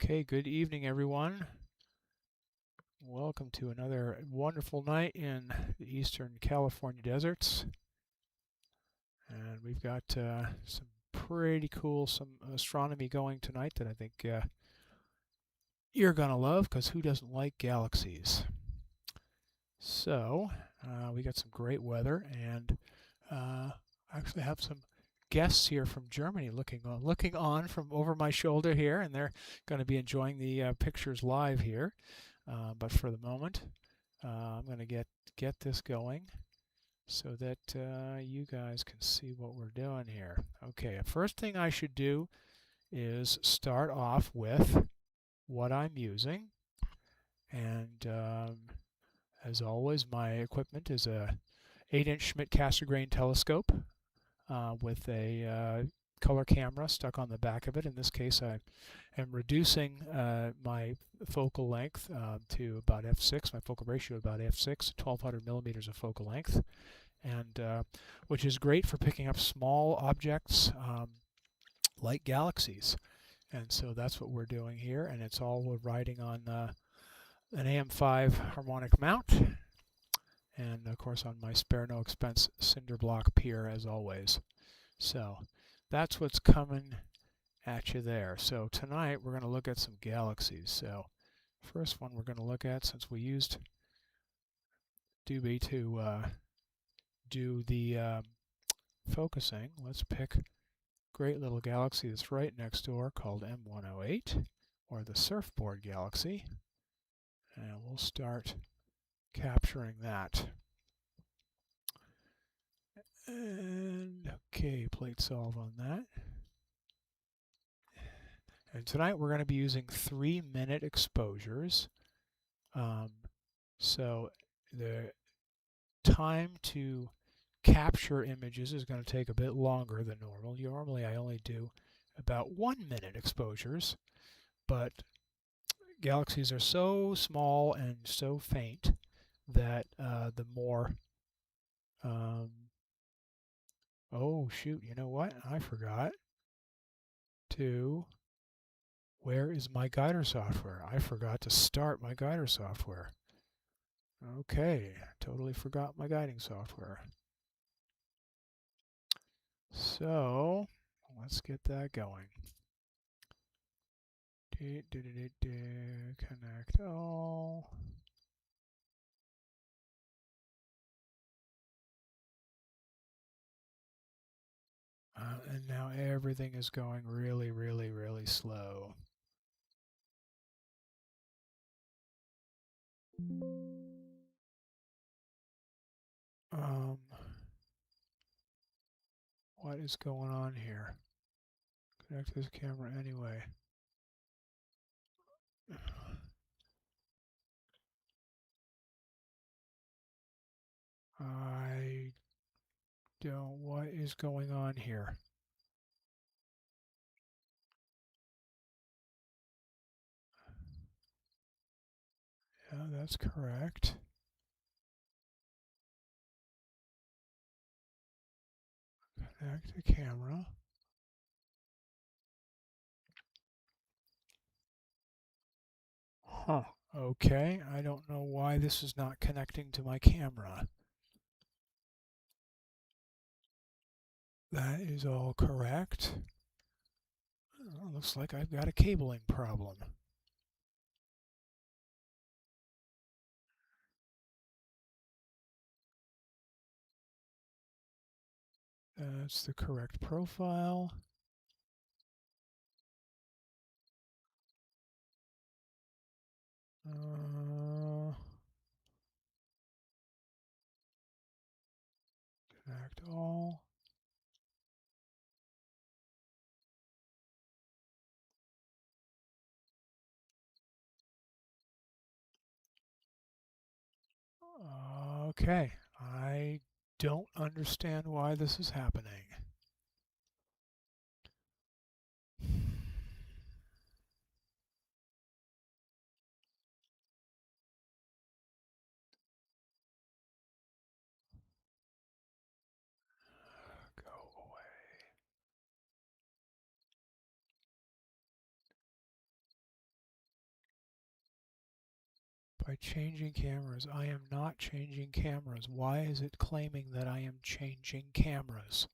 Okay, good evening, everyone. Welcome to another wonderful night in the Eastern California deserts. And we've got some pretty cool, some astronomy going tonight that I think you're going to love, because who doesn't like galaxies? So, we got some great weather, and I actually have some guests here from Germany looking on from over my shoulder here, and they're going to be enjoying the pictures live here. But for the moment, I'm going to get this going so that you guys can see what we're doing here. Okay, first thing I should do is start off with what I'm using, and as always, my equipment is a 8-inch Schmidt-Cassegrain telescope with a color camera stuck on the back of it. In this case, I am reducing my focal length to about f6, my focal ratio about f6, 1200 millimeters of focal length, and which is great for picking up small objects like galaxies. And so that's what we're doing here, and it's all riding on an AM5 harmonic mount, and of course on my spare no expense cinder block pier as always. So that's what's coming at you there. So tonight we're going to look at some galaxies. So first one we're going to look at, since we used Doobie to do the focusing, let's pick a great little galaxy that's right next door called M108, or the Surfboard Galaxy, and we'll start capturing that. And okay, plate solve on that. And tonight we're going to be using 3-minute exposures. So the time to capture images is going to take a bit longer than normal. Normally I only do about 1-minute exposures, but galaxies are so small and so faint that the more oh shoot, you know what? I forgot to... Where is my guider software? I forgot to start my guider software. Okay, totally forgot my guiding software. So let's get that going. Connect all. And now everything is going really, really, really slow. What is going on here? Connect this camera anyway. I don't... What is going on here? Yeah, that's correct. Connect the camera. Huh. Okay, I don't know why this is not connecting to my camera. That is all correct. Oh, looks like I've got a cabling problem. That's the correct profile. Connect all. Okay, I don't understand why this is happening. Go away. By changing cameras, I am not changing cameras. Why is it claiming that I am changing cameras?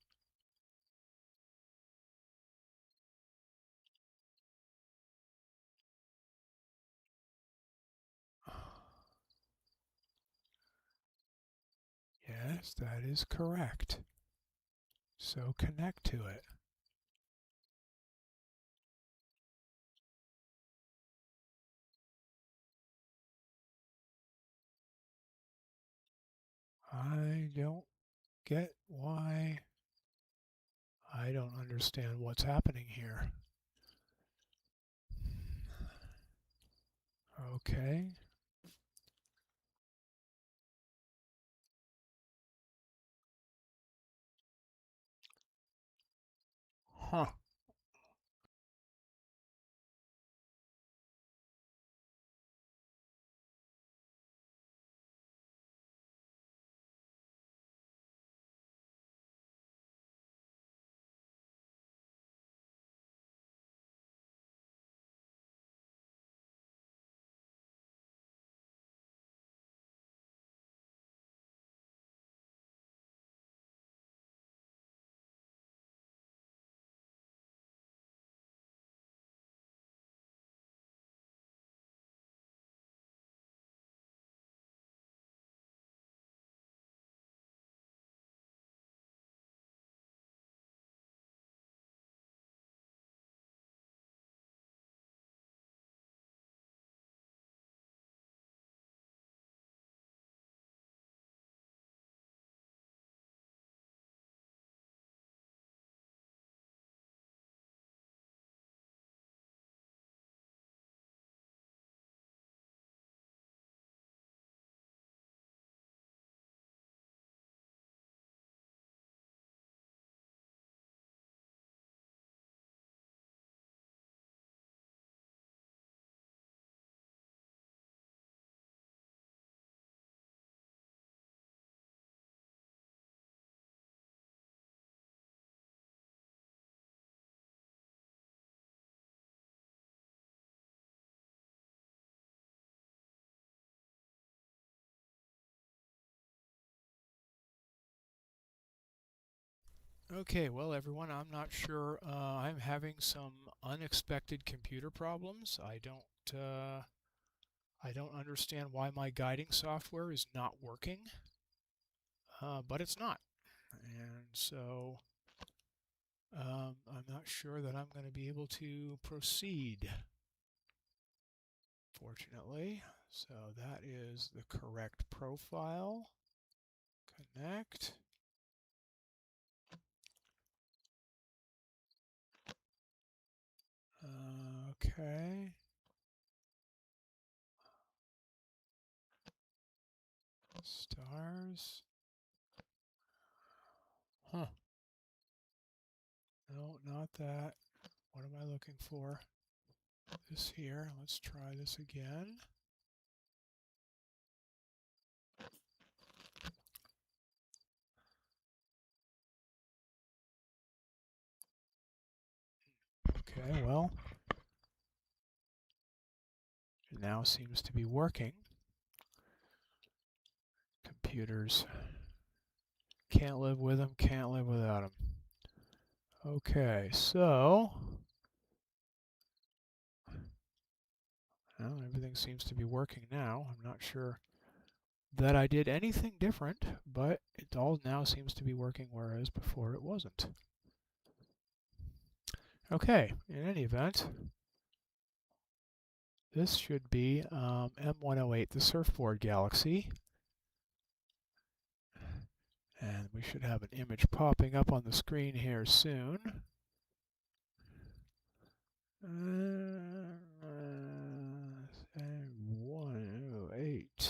Yes, that is correct. So connect to it. I don't get why. I don't understand what's happening here. Okay. Huh. Okay, well everyone, I'm not sure. I'm having some unexpected computer problems. I don't understand why my guiding software is not working, but it's not. And so I'm not sure that I'm going to be able to proceed, fortunately. So that is the correct profile. Connect. Okay. Stars. Huh. No, not that. What am I looking for? This here. Let's try this again. Okay, well, it now seems to be working. Computers. Can't live with them, can't live without them. Okay, so well, everything seems to be working now. I'm not sure that I did anything different, but it all now seems to be working, whereas before it wasn't. Okay, in any event, this should be M108, the surfboard galaxy. And we should have an image popping up on the screen here soon. M108.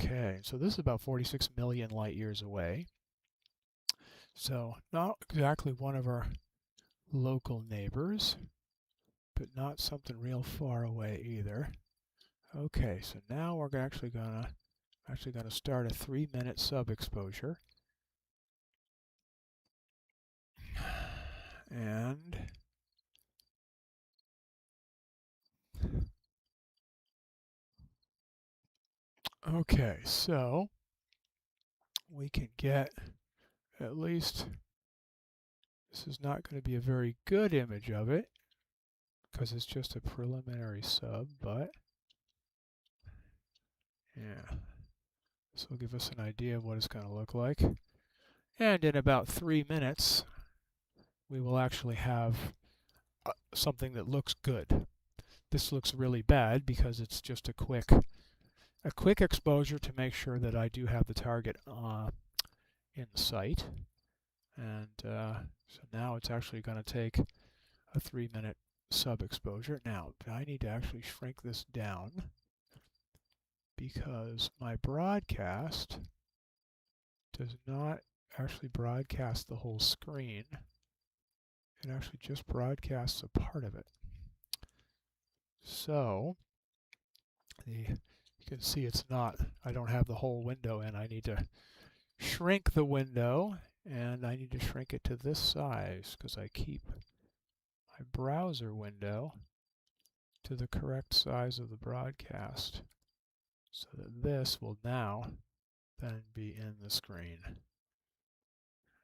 Okay, so this is about 46 million light years away. So not exactly one of our local neighbors, but not something real far away either. Okay, so now we're actually gonna start a 3-minute sub-exposure. And Okay, so we can get at least, this is not going to be a very good image of it because it's just a preliminary sub, but yeah, this will give us an idea of what it's going to look like. And in about 3 minutes, we will actually have something that looks good. This looks really bad because it's just a quick exposure to make sure that I do have the target in sight. And so now it's actually going to take a 3-minute sub exposure. Now I need to actually shrink this down because my broadcast does not actually broadcast the whole screen. It actually just broadcasts a part of it. So you can see it's not, I don't have the whole window in. I need to shrink the window, and I need to shrink it to this size because I keep my browser window to the correct size of the broadcast, so that this will now then be in the screen.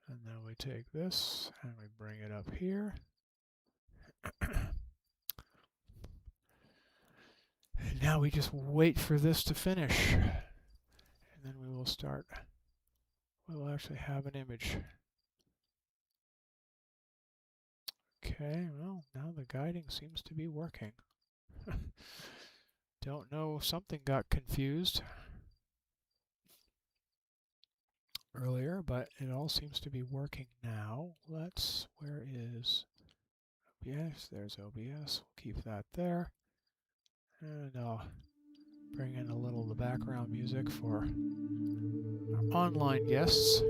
And then we take this and we bring it up here. And now we just wait for this to finish. And then we will start. We'll actually have an image. Okay, well, now the guiding seems to be working. Don't know, something got confused earlier, but it all seems to be working now. Where is OBS? There's OBS. We'll keep that there. And I'll bring in a little of the background music for our online guests.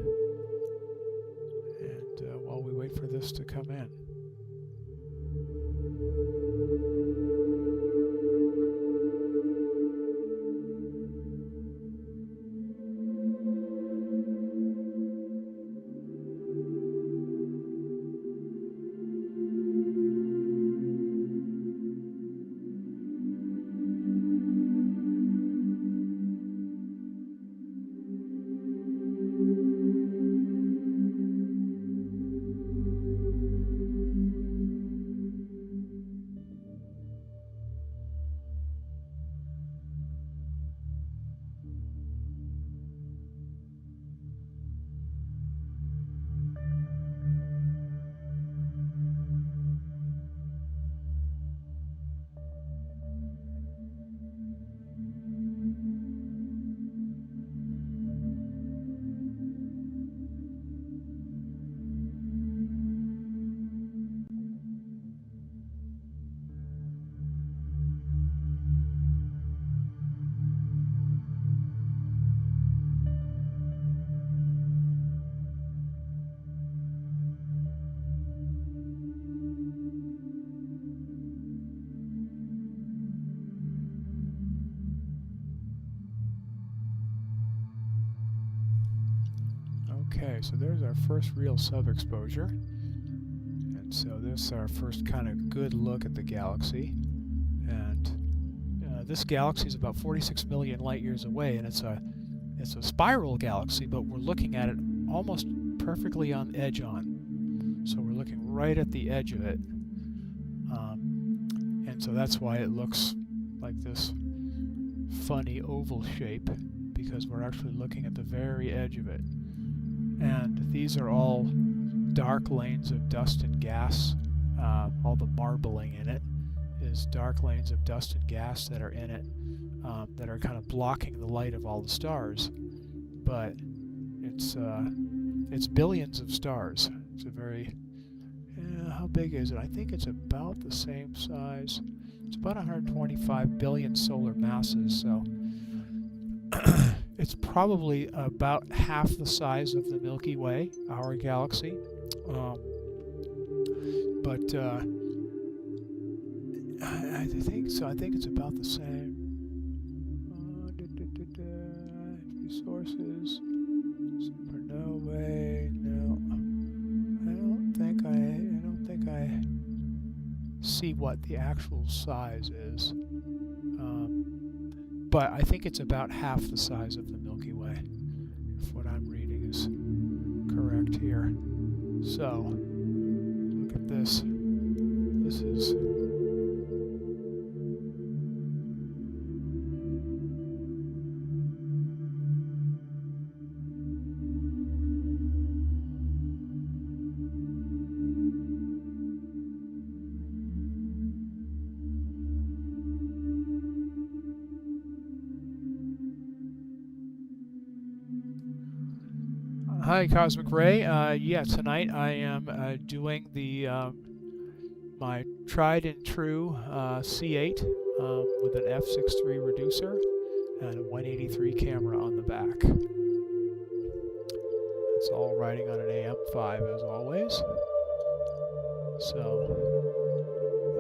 And while we wait for this to come in. Okay, so there's our first real sub-exposure. And so this is our first kind of good look at the galaxy. And this galaxy is about 46 million light years away, and it's a spiral galaxy, but we're looking at it almost perfectly on edge on. So we're looking right at the edge of it. And so that's why it looks like this funny oval shape, because we're actually looking at the very edge of it. And these are all dark lanes of dust and gas. All the marbling in it is dark lanes of dust and gas that are in it, that are kind of blocking the light of all the stars. But it's billions of stars. It's a very, how big is it? I think it's about the same size. It's about 125 billion solar masses. So it's probably about half the size of the Milky Way, our galaxy. But I think so. I think it's about the same. Sources, supernovae. No, I don't think I see what the actual size is. but I think it's about half the size of the Milky Way, if what I'm reading is correct here. So, look at this. This is Hi, Cosmic Ray. Yeah, tonight I am doing the my tried and true C8 with an f6.3 reducer and a 183 camera on the back. It's all riding on an AM5 as always. So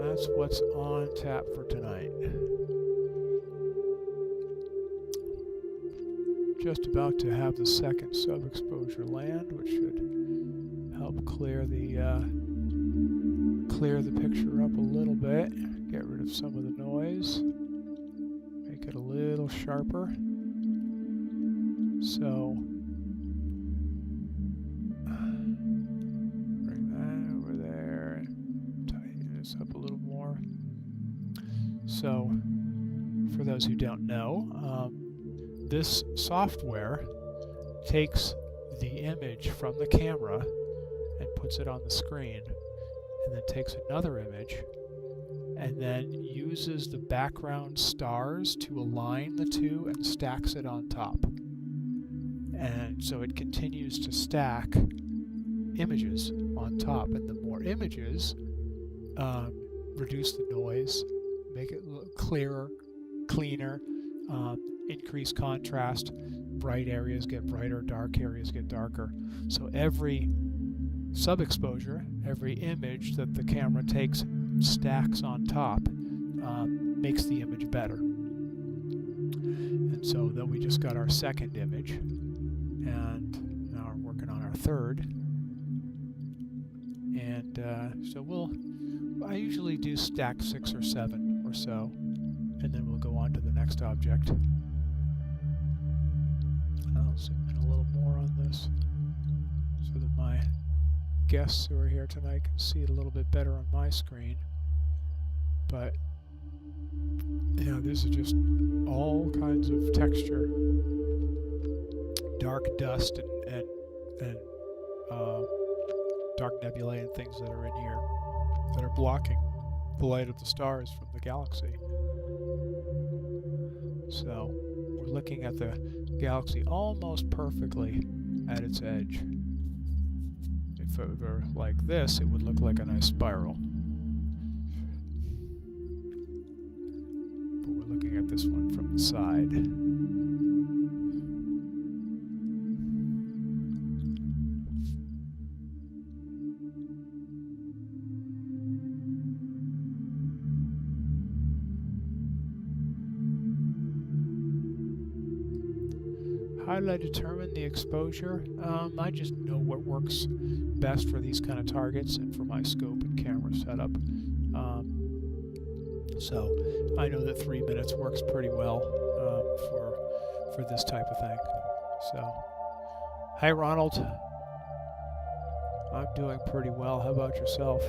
that's what's on tap for tonight. Just about to have the second sub-exposure land, which should help clear the picture up a little bit, get rid of some of the noise, make it a little sharper. So bring that over there and tighten this up a little more. So for those who don't know, this software takes the image from the camera and puts it on the screen, and then takes another image and then uses the background stars to align the two and stacks it on top. And so it continues to stack images on top, and the more images reduce the noise, make it look clearer, cleaner, increase contrast, bright areas get brighter, dark areas get darker. So every sub-exposure, every image that the camera takes and stacks on top makes the image better. And so then we just got our second image, and now we're working on our third. And so I usually do stack 6 or 7 or so, and then we'll go on to the next object. I'll zoom in a little more on this so that my guests who are here tonight can see it a little bit better on my screen. But yeah, this is just all kinds of texture, dark dust and dark nebulae and things that are in here that are blocking the light of the stars from the galaxy. So we're looking at the galaxy almost perfectly at its edge. If it were like this, it would look like a nice spiral. But we're looking at this one from the side. How did I determine the exposure? I just know what works best for these kind of targets and for my scope and camera setup. So I know that 3 minutes works pretty well for this type of thing. So, hi Ronald. I'm doing pretty well. How about yourself?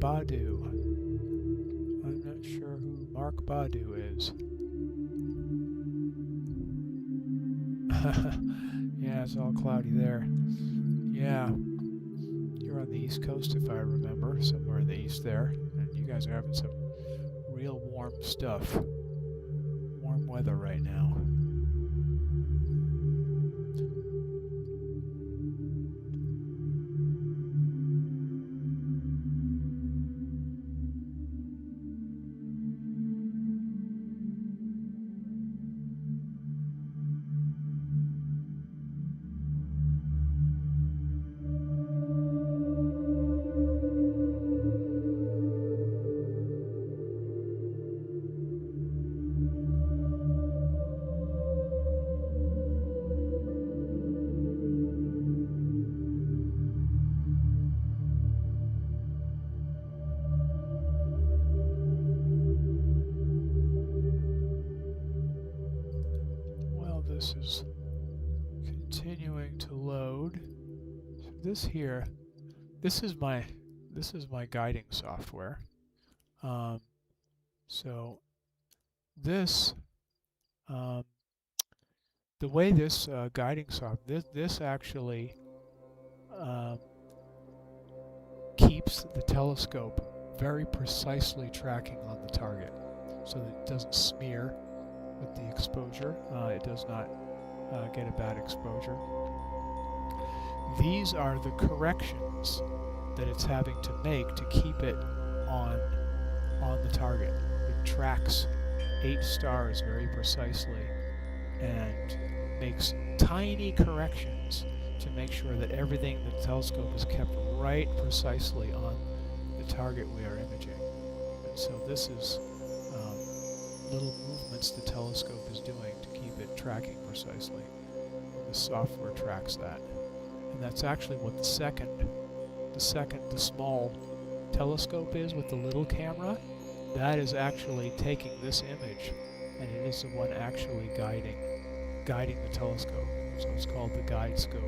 Badu. I'm not sure who Mark Badu is. Yeah, it's all cloudy there. Yeah, you're on the East Coast if I remember, somewhere in the east there. And you guys are having some real warm stuff. Warm weather right now. This is continuing to load. So this here, this is my guiding software. So this, the way this guiding software, this actually keeps the telescope very precisely tracking on the target, so that it doesn't smear with the exposure. It does not get a bad exposure. These are the corrections that it's having to make to keep it on the target. It tracks 8 stars very precisely and makes tiny corrections to make sure that everything in the telescope is kept right precisely on the target we are imaging. And so this is little movements the telescope is doing to keep it tracking precisely. The software tracks that. And that's actually what the small telescope is with the little camera. That is actually taking this image, and it is the one actually guiding the telescope. So it's called the guide scope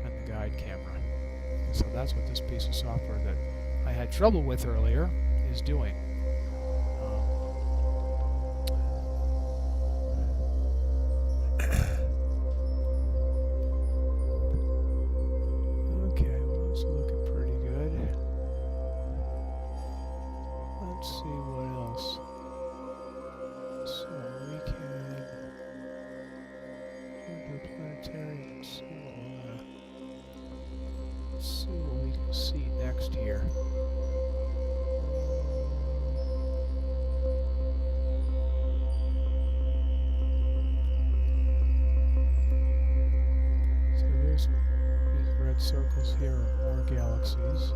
and the guide camera. And so that's what this piece of software that I had trouble with earlier is doing. Planetarium, see what we can see next here. So there's these red circles here are more galaxies.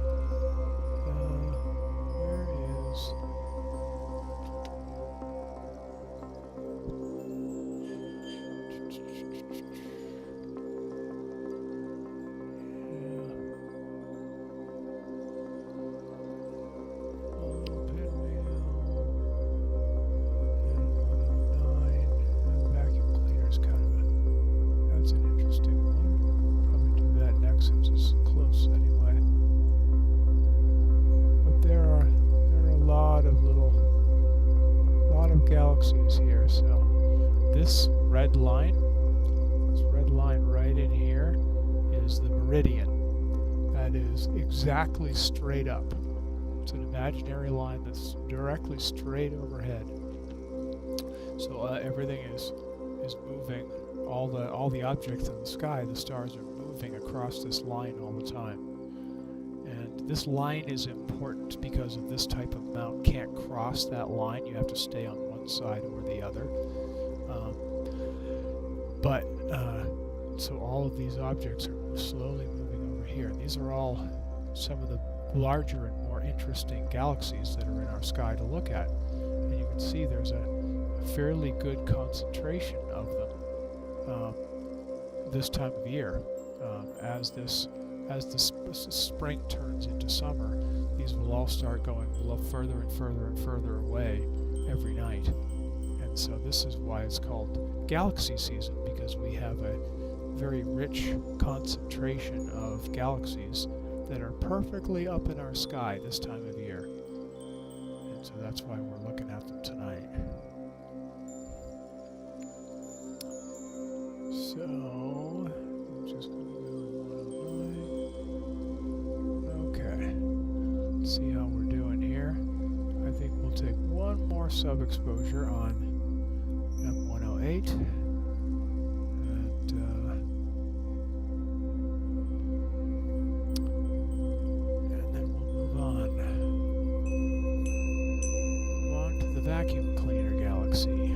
Where is... galaxies here. So this red line right in here is the meridian. That is exactly straight up. It's an imaginary line that's directly straight overhead. So everything is moving. All the objects in the sky, the stars are moving across this line all the time. And this line is important because of this type of mount can't cross that line. You have to stay on one side or the other. So all of these objects are slowly moving over here. And these are all some of the larger and more interesting galaxies that are in our sky to look at. And you can see there's a fairly good concentration of them this time of year. As the spring turns into summer, these will all start going a little further and further and further away every night. And so this is why it's called galaxy season, because we have a very rich concentration of galaxies that are perfectly up in our sky this time of year. So that's why we're looking at them tonight. So I'm just going to go 109. Okay. Let's see how we're doing here. I think we'll take one more sub-exposure on M108. And then we'll move on to the vacuum cleaner galaxy.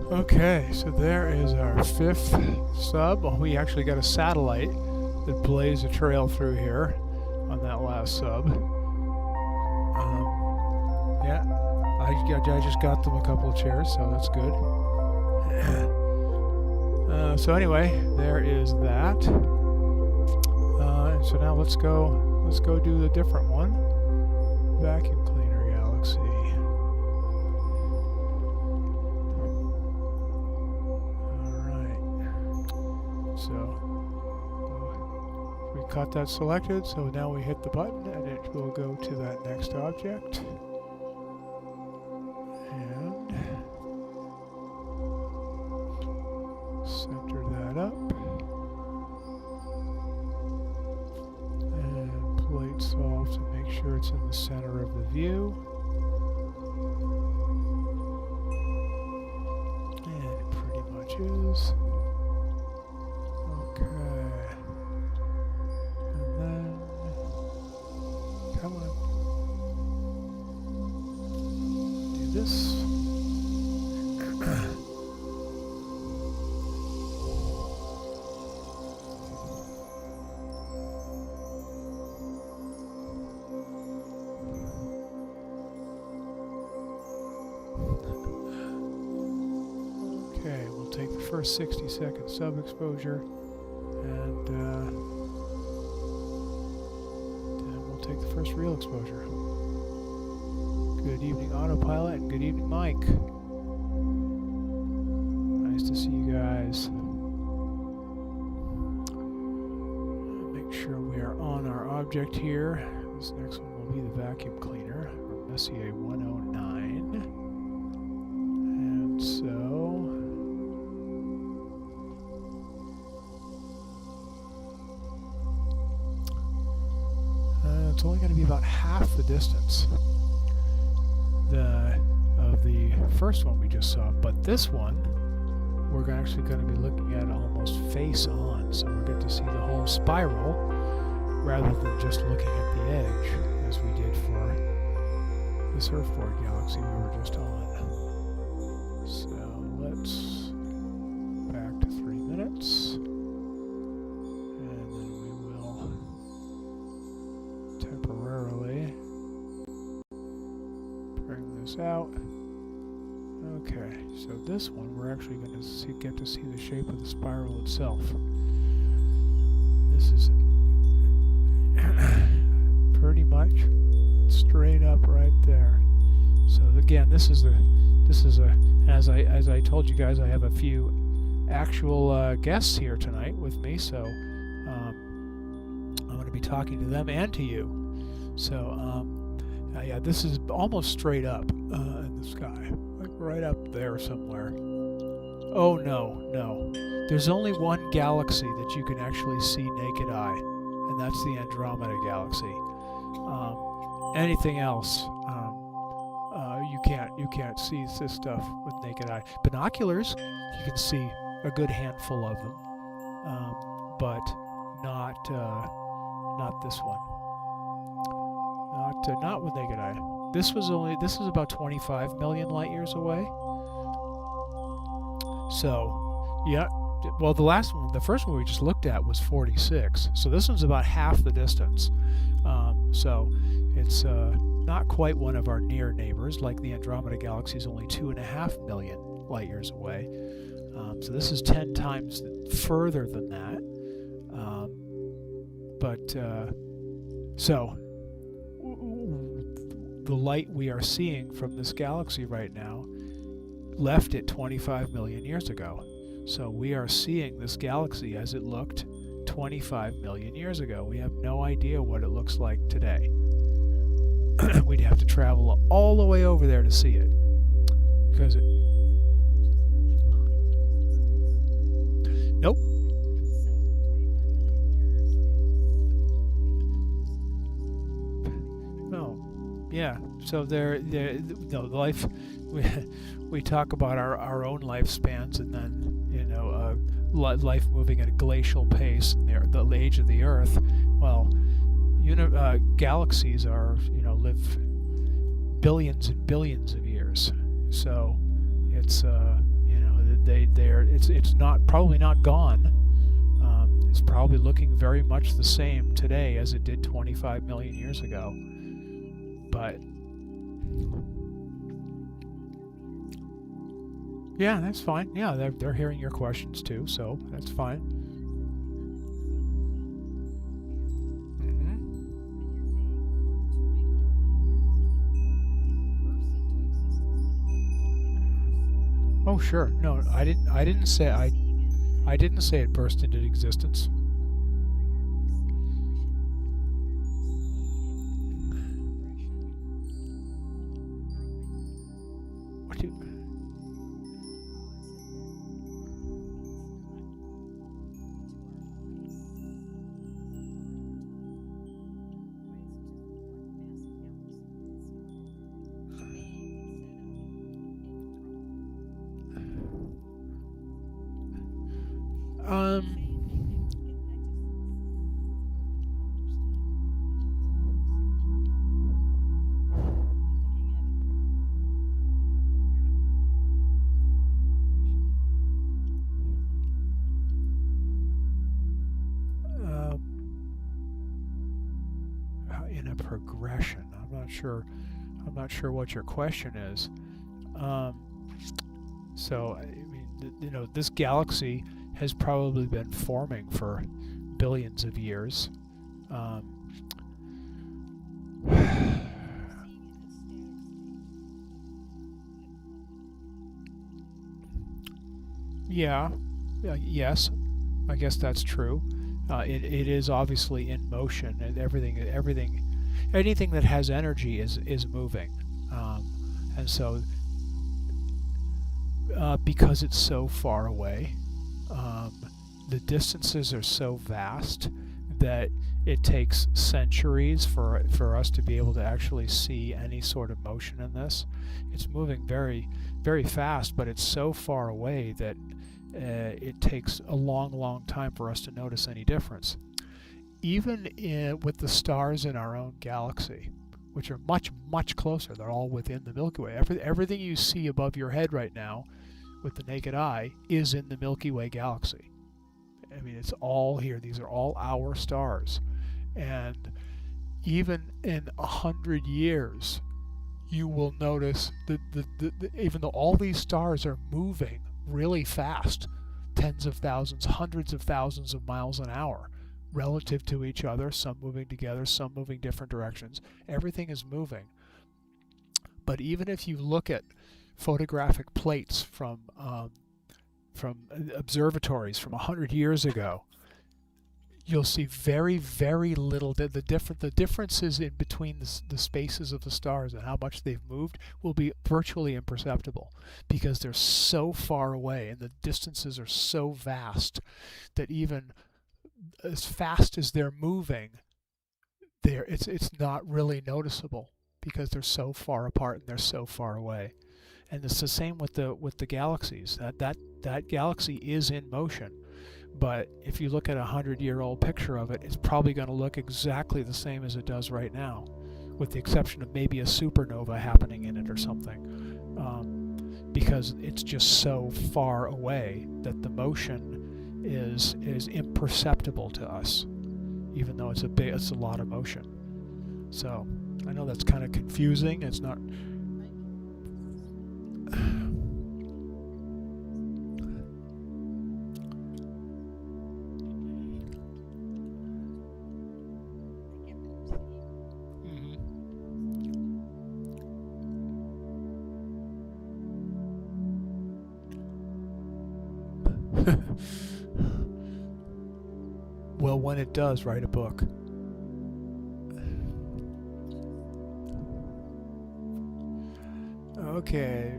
Okay, so there is our fifth sub. Well, we actually got a satellite that blazed a trail through here on that last sub. Yeah, I just got them a couple of chairs, so that's good. So anyway, there is that. And so now let's go do the different one, vacuum cleaner galaxy. So we got that selected, so now we hit the button and it will go to that next object. And center that up. And plate solve to make sure it's in the center of the view. And it pretty much is. Okay, and then, come on, do this. Okay, we'll take the first 60-second sub-exposure. And then we'll take the first real exposure. Good evening, Autopilot, and good evening, Mike. Nice to see you guys. Make sure we are on our object here. This next one will will be the vacuum cleaner, or Messier 109. And so it's only going to be about half the distance of the first one we just saw, but this one we're actually going to be looking at almost face on, so we're going to see the whole spiral rather than just looking at the edge as we did for the surfboard galaxy we were just on. So let's back to 3 minutes, and then we will temporarily bring this out. Okay, so this one we're actually going to get to see the shape of the spiral itself. This is pretty much straight up right there. So again, this is as I told you guys, I have a few actual guests here tonight with me, so I'm going to be talking to them and to you. So yeah, this is almost straight up in the sky, like right up there somewhere. Oh no, there's only one galaxy that you can actually see naked eye, and that's the Andromeda galaxy. Anything else, you can't see this stuff with naked eye. Binoculars, you can see a good handful of them, but not this one. Not with naked eye. This is about 25 million light years away. So, yeah. Well, the first one we just looked at was 46. So this one's about half the distance. So it's not quite one of our near neighbors. Like the Andromeda galaxy is only 2.5 million light years away. So this is 10 times further than that. So the light we are seeing from this galaxy right now left it 25 million years ago. So we are seeing this galaxy as it looked 25 million years ago. We have no idea what it looks like today. We'd have to travel all the way over there to see it. Because it... Nope. No. Yeah. So no, life... We talk about our own lifespans, and then life moving at a glacial pace in the age of the Earth. Well, galaxies live billions and billions of years. So it's it's probably not gone. It's probably looking very much the same today as it did 25 million years ago. But yeah, that's fine. Yeah, they're hearing your questions too, so that's fine. Oh, sure. No, I didn't say it burst into existence. What do you... in a progression. I'm not sure what your question is. So, I mean, this galaxy has probably been forming for billions of years. Yes, I guess that's true. It is obviously in motion, and everything anything that has energy is moving, and so because it's so far away, the distances are so vast that it takes centuries for us to be able to actually see any sort of motion in this. It's moving very, very fast, but it's so far away that it takes a long, long time for us to notice any difference. Even with the stars in our own galaxy, which are much, much closer, they're all within the Milky Way. Everything you see above your head right now with the naked eye is in the Milky Way galaxy. I mean, it's all here. These are all our stars. And even in 100 years, you will notice that even though all these stars are moving really fast, tens of thousands, hundreds of thousands of miles an hour, relative to each other, some moving together, some moving different directions, everything is moving. But even if you look at photographic plates from observatories from 100 years ago, you'll see very, very little. The differences in between the spaces of the stars and how much they've moved will be virtually imperceptible, because they're so far away and the distances are so vast that even as fast as they're moving, it's not really noticeable, because they're so far apart and they're so far away. And it's the same with the galaxies. That galaxy is in motion, but if you look at a 100-year-old picture of it, it's probably going to look exactly the same as it does right now, with the exception of maybe a supernova happening in it or something, because it's just so far away that the motion is imperceptible to us, even though it's a lot of motion. So I know that's kind of confusing. It's not. Well, when it does, write a book. Okay.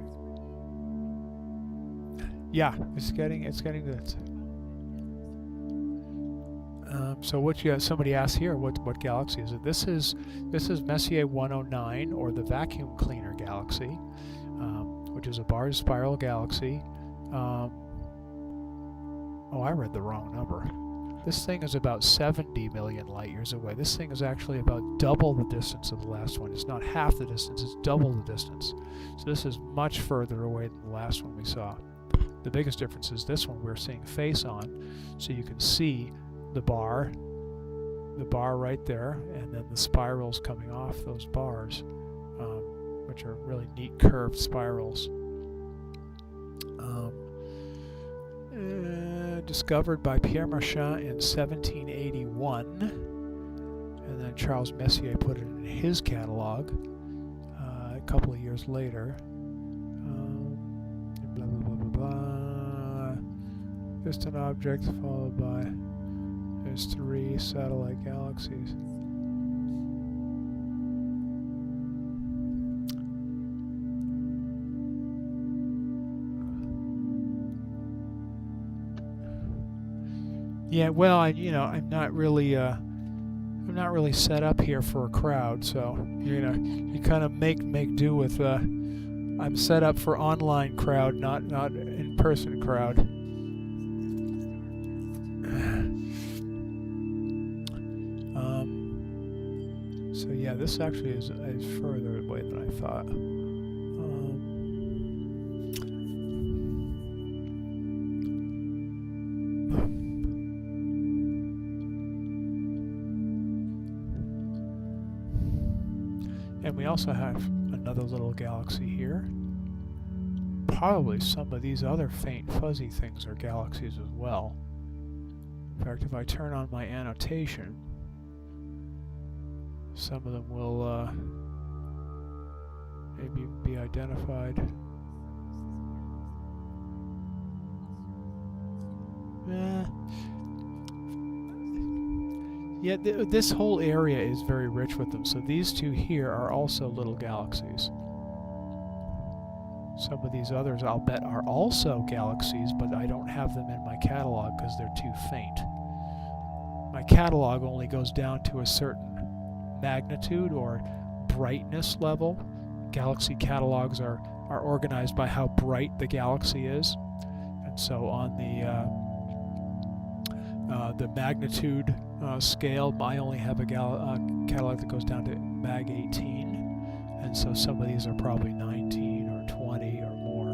Yeah, it's getting good. So what you got? Somebody asked here, what galaxy is it? This is Messier 109, or the vacuum cleaner galaxy, which is a barred spiral galaxy. Oh, I read the wrong number. This thing is about 70 million light years away. This thing is actually about double the distance of the last one. It's not half the distance, it's double the distance. So this is much further away than the last one we saw. The biggest difference is this one we're seeing face on, so you can see the bar right there, and then the spirals coming off those bars, which are really neat curved spirals. Discovered by Pierre Marchand in 1781, and then Charles Messier put it in his catalog a couple of years later. Blah, blah, blah, blah, blah. Distant object followed by, there's 3 satellite galaxies. Yeah, well, I'm not really set up here for a crowd, so you kind of make do with. I'm set up for online crowd, not in-person crowd. So yeah, this actually is further away than I thought. And we also have another little galaxy here. Probably some of these other faint fuzzy things are galaxies as well. In fact, if I turn on my annotation, some of them will maybe be identified. Yeah, this whole area is very rich with them. So these two here are also little galaxies. Some of these others, I'll bet, are also galaxies, but I don't have them in my catalog because they're too faint. My catalog only goes down to a certain magnitude or brightness level. Galaxy catalogs are organized by how bright the galaxy is. And so on the magnitude scale, I only have a catalog that goes down to mag 18. And so some of these are probably 19 or 20 or more.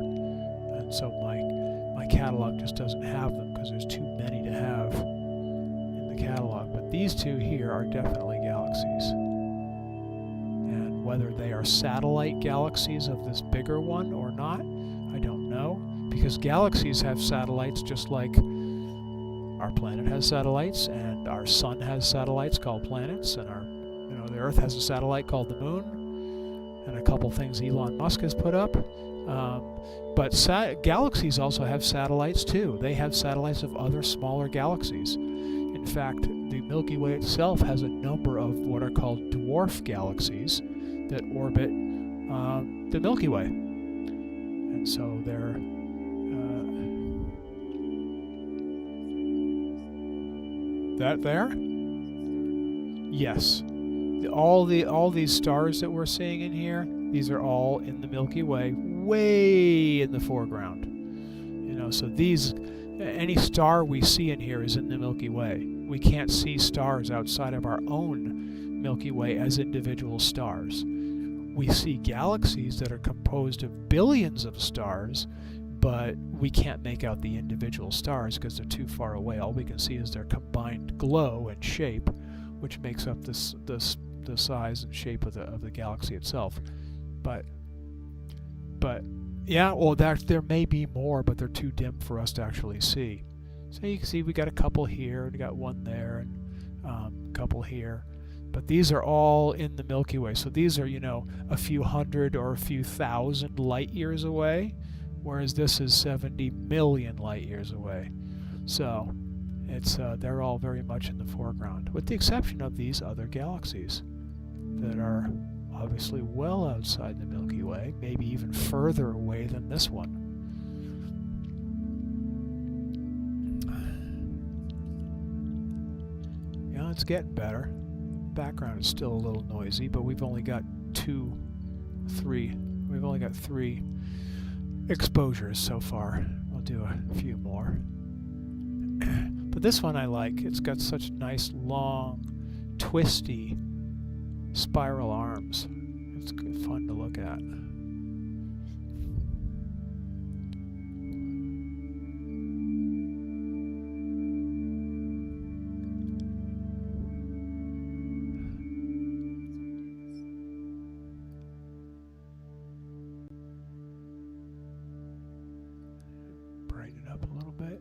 And so my catalog just doesn't have them because there's too many to have in the catalog. But these two here are definitely galaxies. And whether they are satellite galaxies of this bigger one or not, I don't know. Because galaxies have satellites just like our planet has satellites, and our sun has satellites called planets, and the Earth has a satellite called the moon, and a couple things Elon Musk has put up. But galaxies also have satellites too. They have satellites of other smaller galaxies. In fact, the Milky Way itself has a number of what are called dwarf galaxies that orbit the Milky Way. And so they're that there? Yes. All these stars that we're seeing in here, these are all in the Milky Way, way in the foreground. So any star we see in here is in the Milky Way. We can't see stars outside of our own Milky Way as individual stars. We see galaxies that are composed of billions of stars, but we can't make out the individual stars because they're too far away. All we can see is their combined glow and shape, which makes up the size and shape of the galaxy itself. But yeah, well, there may be more, but they're too dim for us to actually see. So you can see we got a couple here, we got one there, and a couple here. But these are all in the Milky Way. So these are, a few hundred or a few thousand light years away, whereas this is 70 million light years away. So they're all very much in the foreground, with the exception of these other galaxies that are obviously well outside the Milky Way, maybe even further away than this one. It's getting better. Background is still a little noisy, but we've only got three exposures so far. We'll do a few more. But this one I like. It's got such nice, long, twisty spiral arms. It's fun to look at. Brighten it up a little bit.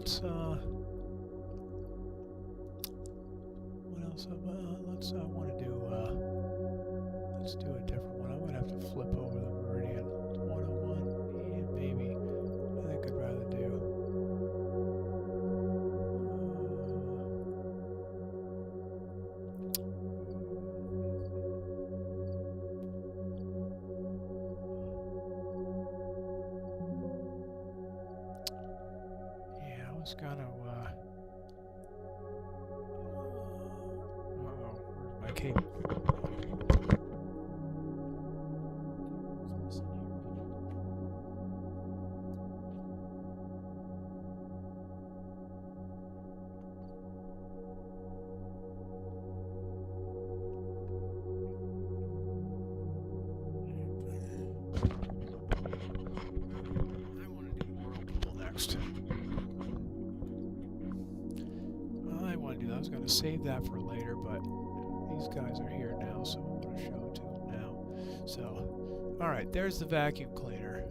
let's what else? I want to do. Let's do a different one. I'm gonna have to flip over the meridian. 101. Yeah, baby. I think I'd rather do. Yeah, I was gonna. Where's my cable? I was going to save that for later, but these guys are here now, so I'm going to show it to them now. So, alright, there's the vacuum cleaner.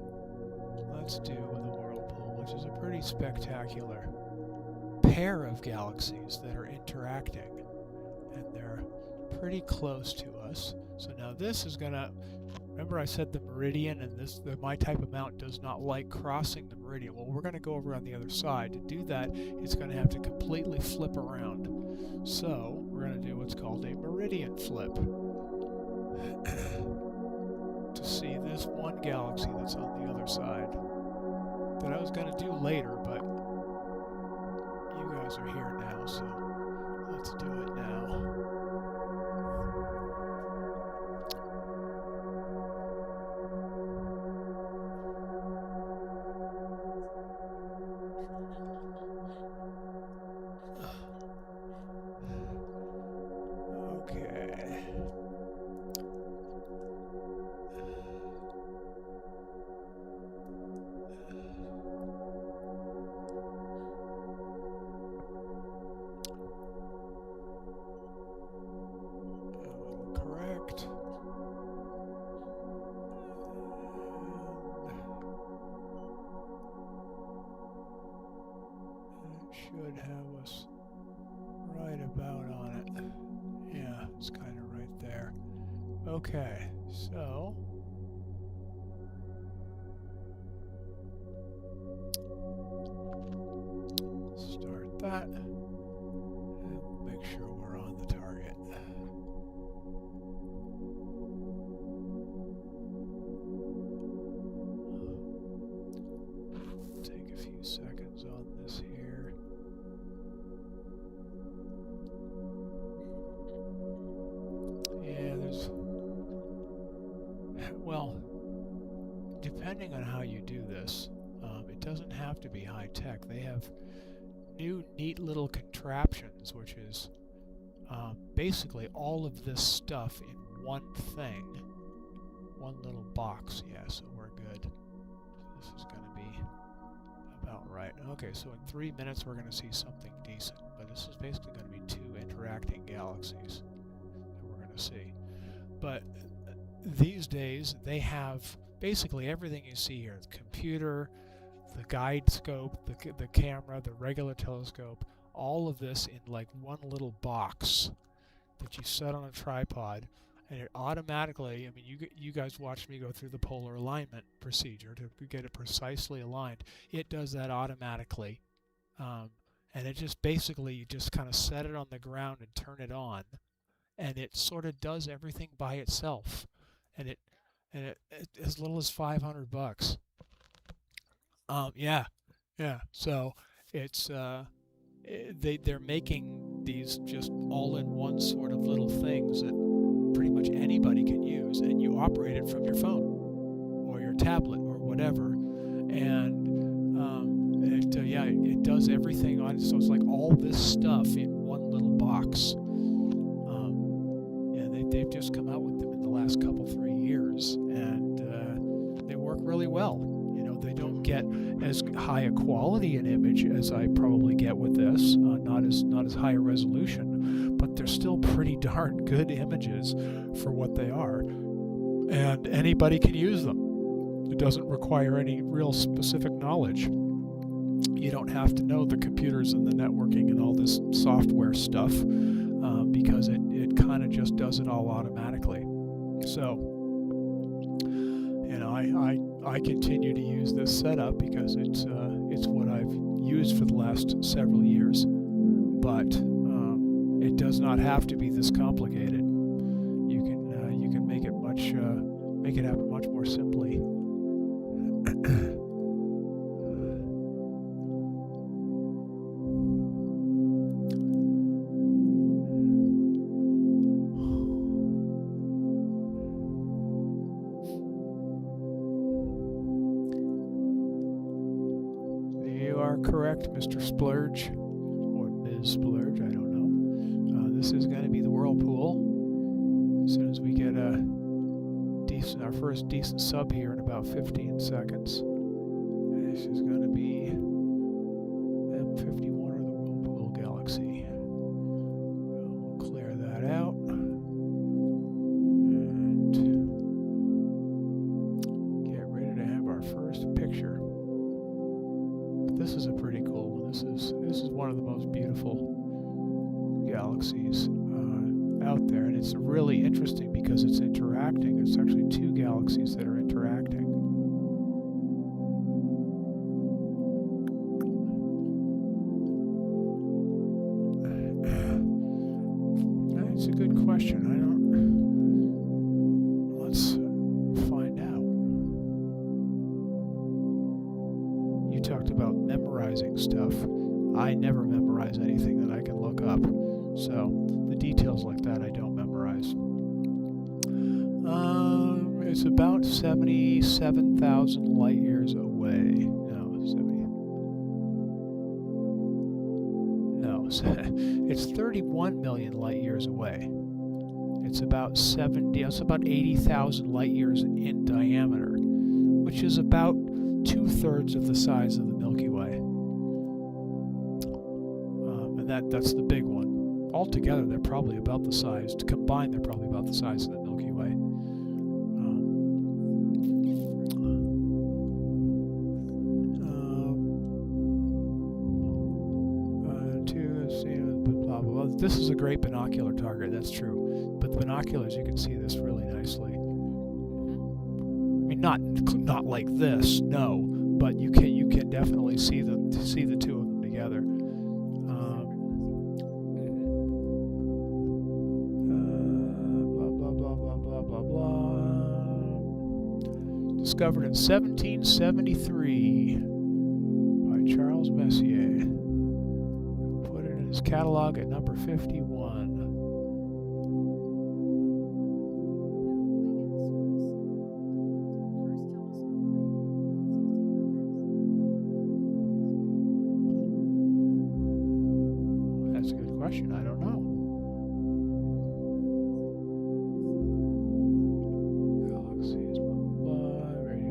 Let's do the Whirlpool, which is a pretty spectacular pair of galaxies that are interacting, and they're pretty close to us. So now this is going to... Remember I said the meridian, and my type of mount does not like crossing the meridian. Well, we're going to go over on the other side. To do that, it's going to have to completely flip around. So we're going to do what's called a meridian flip to see this one galaxy that's on the other side that I was going to do later, but you guys are here now, so let's do it now. Should have us right about on it. Yeah, it's kind of right there. Okay, so start that and make sure we're on the target. Take a few seconds on this here. Well, depending on how you do this, it doesn't have to be high tech. They have new neat little contraptions, which is basically all of this stuff in one thing, one little box. Yeah, so we're good. This is going to be about right. Okay, so in 3 minutes we're going to see something decent, but this is basically going to be two interacting galaxies that we're going to see. But these days they have basically everything you see here: the computer, the guide scope, the camera, the regular telescope, all of this in like one little box that you set on a tripod, and it automatically, I mean, you guys watched me go through the polar alignment procedure to get it precisely aligned. It does that automatically, and it just basically, you just kind of set it on the ground and turn it on, and it sort of does everything by itself. And it as little as $500. Yeah. So it's they're making these just all-in-one sort of little things that pretty much anybody can use, and you operate it from your phone or your tablet or whatever, and it does everything on it. So it's like all this stuff in one little box. They've just come out with them in the last couple 3 years, and they work really well. You know, they don't get as high a quality an image as I probably get with this, not as high a resolution, but they're still pretty darn good images for what they are, and anybody can use them. It doesn't require any real specific knowledge. you don't have to know the computers and the networking and all this software stuff because it kind of just does it all automatically. So, I continue to use this setup because it's what I've used for the last several years, but it does not have to be this complicated. You can make it happen much more simply. Correct, Mr. Splurge, or Ms. Splurge, I don't know. This is going to be the whirlpool. As soon as we get our first decent sub here in about 15 seconds. This is going to be M51 or the Whirlpool Galaxy. We'll clear that out. And get ready to have our first picture. This is a pretty cool one. This is one of the most beautiful galaxies out there, and it's really interesting because it's interacting. It's actually two galaxies that are interacting. That's a good question. Let's find out. You talked about memorizing stuff. I never memorize anything that I can look up. So the details like that I don't memorize. It's about 77,000 light years away. It's 31 million light years away. It's about 80,000 light years in diameter, which is about 2/3 of the size of the Milky Way. And that's the big one. Altogether, they're probably about the size. Combined, they're probably about the size of the Milky Way. Blah, blah, blah. This is a great binocular target. That's true. But the binoculars, you can see this really nicely. I mean, not like this, no. But you can definitely see the two of them together. Discovered in 1773 by Charles Messier. Put it in his catalog at number 51. That's a good question. I don't know.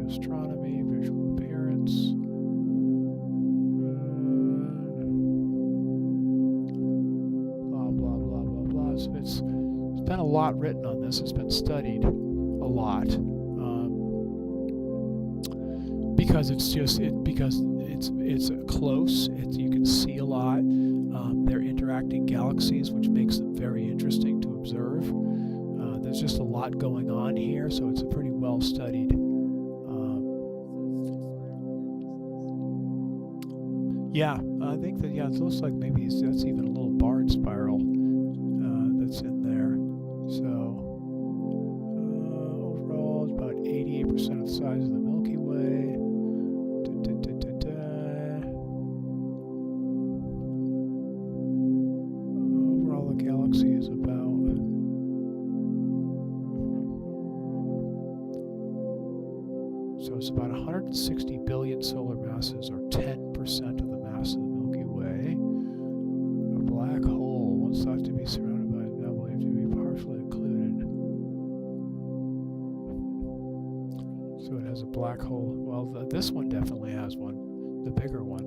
Astronomy, visual appearance. Blah, blah, blah, blah, blah. So it's been a lot written on this. It's been studied a lot. Because it's close. You can see a lot. They're interacting galaxies, which makes them very interesting to observe. There's just a lot going on here, so it's a pretty well studied. Yeah, I think that, it looks like maybe that's even a little barred spiral that's in there. So, overall, it's about 88% of the size of the Milky Way. Overall, the galaxy is about... So it's about 160 billion solar masses, or 10% of the mass of the Milky Way. A black hole, once thought to be surrounded by, now believed to be partially occluded. So it has a black hole. Well, this one definitely has one, the bigger one.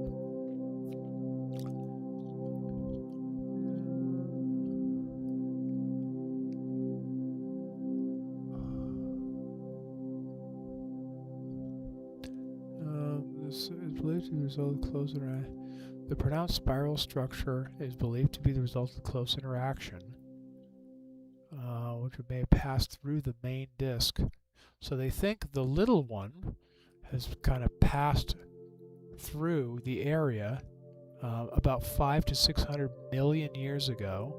This is believed to be the result of close interaction. The pronounced spiral structure is believed to be the result of close interaction, which may have passed through the main disk. So they think the little one has kind of passed through the area about 500 to 600 million years ago.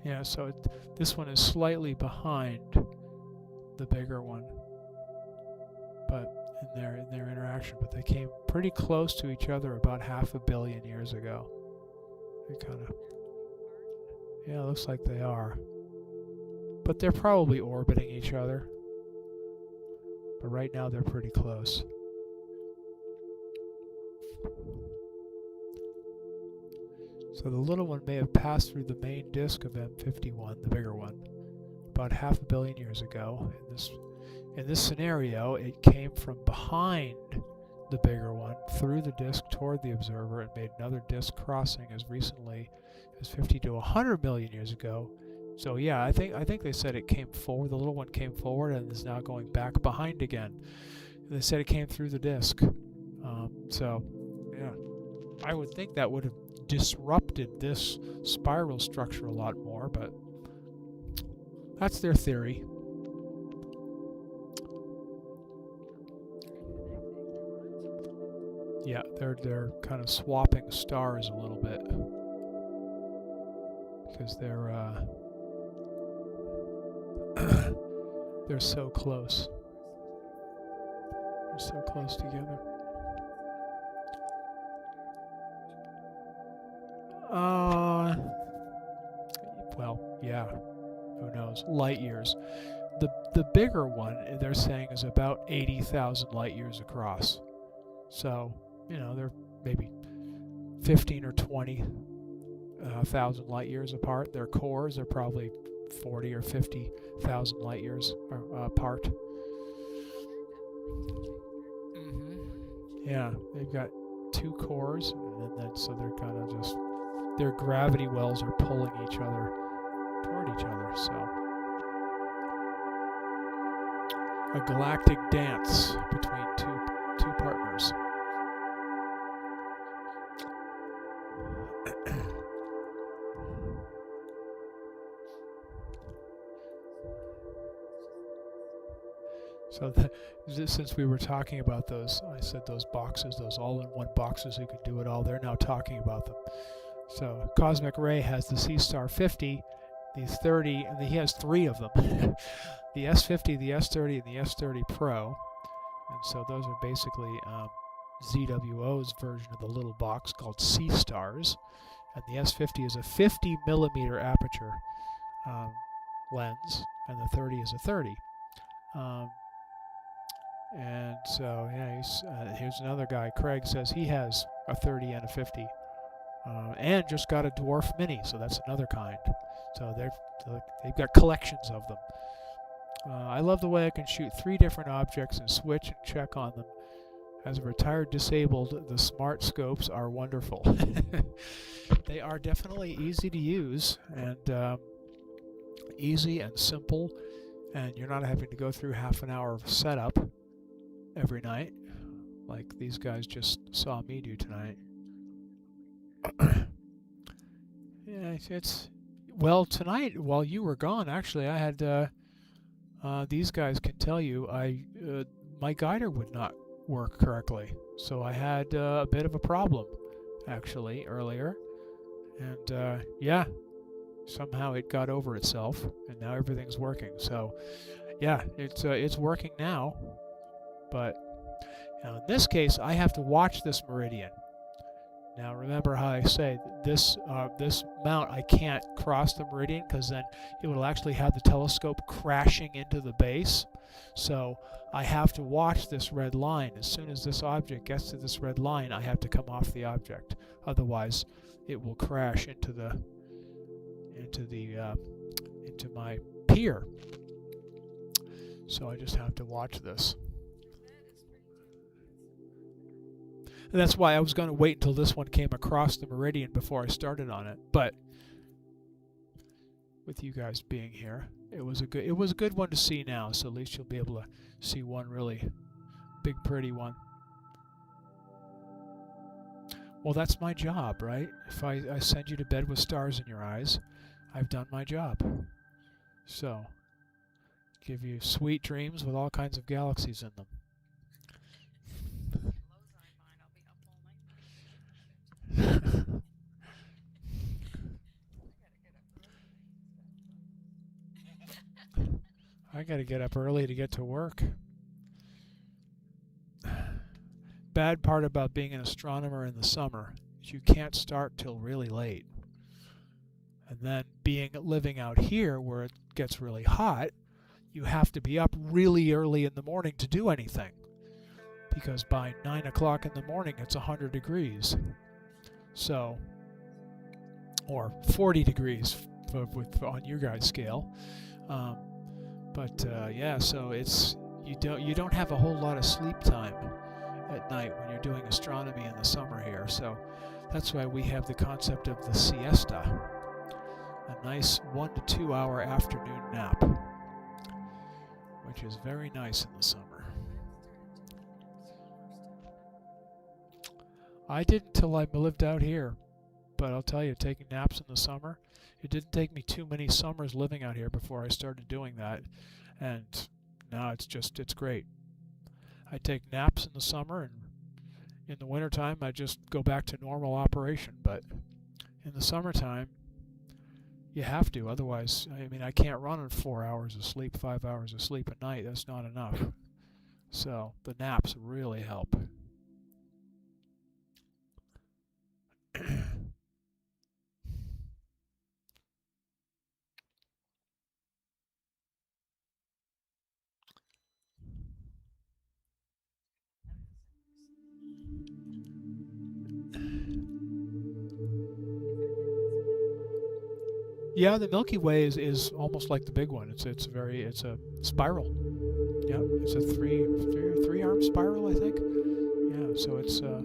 Yeah, so this one is slightly behind the bigger one, but in their interaction, but they came pretty close to each other about 500 million years ago. They kind of, yeah, it looks like they are, but they're probably orbiting each other. But right now they're pretty close. So the little one may have passed through the main disk of M51, the bigger one, about 500 million years ago. In this scenario, it came from behind the bigger one through the disk toward the observer and made another disk crossing as recently as 50 to 100 million years ago. So yeah, I think they said it came forward. The little one came forward and is now going back behind again. And they said it came through the disk. So yeah, I would think that would have disrupted this spiral structure a lot more, but that's their theory. Yeah, they're kind of swapping stars a little bit because they're so close. They're so close together. Well, yeah, who knows? Light years. The bigger one, they're saying, is about 80,000 light years across. So, you know, they're maybe 15 or 20,000 light years apart. Their cores are probably 40 or 50,000 light years apart. Yeah, they've got 2 cores, and so they're kind of just, their gravity wells are pulling each other toward each other. So a galactic dance between two partners. So since we were talking about those, I said those boxes, those all-in-one boxes who could do it all, they're now talking about them. So Cosmic Ray has the C-Star 50, the 30, and he has 3 of them. The S50, the S30, and the S30 Pro. And so those are basically ZWO's version of the little box called C-Stars. And the S50 is a 50 millimeter aperture lens, and the 30 is a 30. And so, yeah, here's another guy. Craig says he has a 30 and a 50, and just got a dwarf mini, so that's another kind. So they've got collections of them. I love the way I can shoot 3 different objects and switch and check on them. As a retired disabled, the smart scopes are wonderful. They are definitely easy to use, and easy and simple, and you're not having to go through half an hour of setup every night like these guys just saw me do tonight. Yeah, well, tonight while you were gone, actually I had these guys can tell you my guider would not work correctly, so I had a bit of a problem actually earlier, and yeah, somehow it got over itself and now everything's working. So yeah, it's working now, but in this case I have to watch this meridian. Now remember how I say this mount, I can't cross the meridian because then it will actually have the telescope crashing into the base. So I have to watch this red line. As soon as this object gets to this red line, I have to come off the object. Otherwise, it will crash into my pier. So I just have to watch this. And that's why I was going to wait until this one came across the meridian before I started on it. But with you guys being here, it was a good one to see now. So at least you'll be able to see one really big, pretty one. Well, that's my job, right? If I send you to bed with stars in your eyes, I've done my job. So, give you sweet dreams with all kinds of galaxies in them. I gotta get up early to get to work. Bad part about being an astronomer in the summer is you can't start till really late. And then living out here where it gets really hot, you have to be up really early in the morning to do anything. Because by 9 o'clock in the morning it's 100 degrees. So, or 40 degrees on your guys' scale. Yeah, so you don't have a whole lot of sleep time at night when you're doing astronomy in the summer here. So that's why we have the concept of the siesta, a nice 1 to 2 hour afternoon nap, which is very nice in the summer. I didn't till I lived out here, but I'll tell you, taking naps in the summer, it didn't take me too many summers living out here before I started doing that, and now it's great. I take naps in the summer, and in the wintertime I just go back to normal operation, but in the summertime you have to, otherwise, I mean, I can't run on 4 hours of sleep, 5 hours of sleep at night. That's not enough. So the naps really help. Yeah, the Milky Way is almost like the big one. It's a spiral. Yeah, it's a three-arm spiral, I think. Yeah, so it's how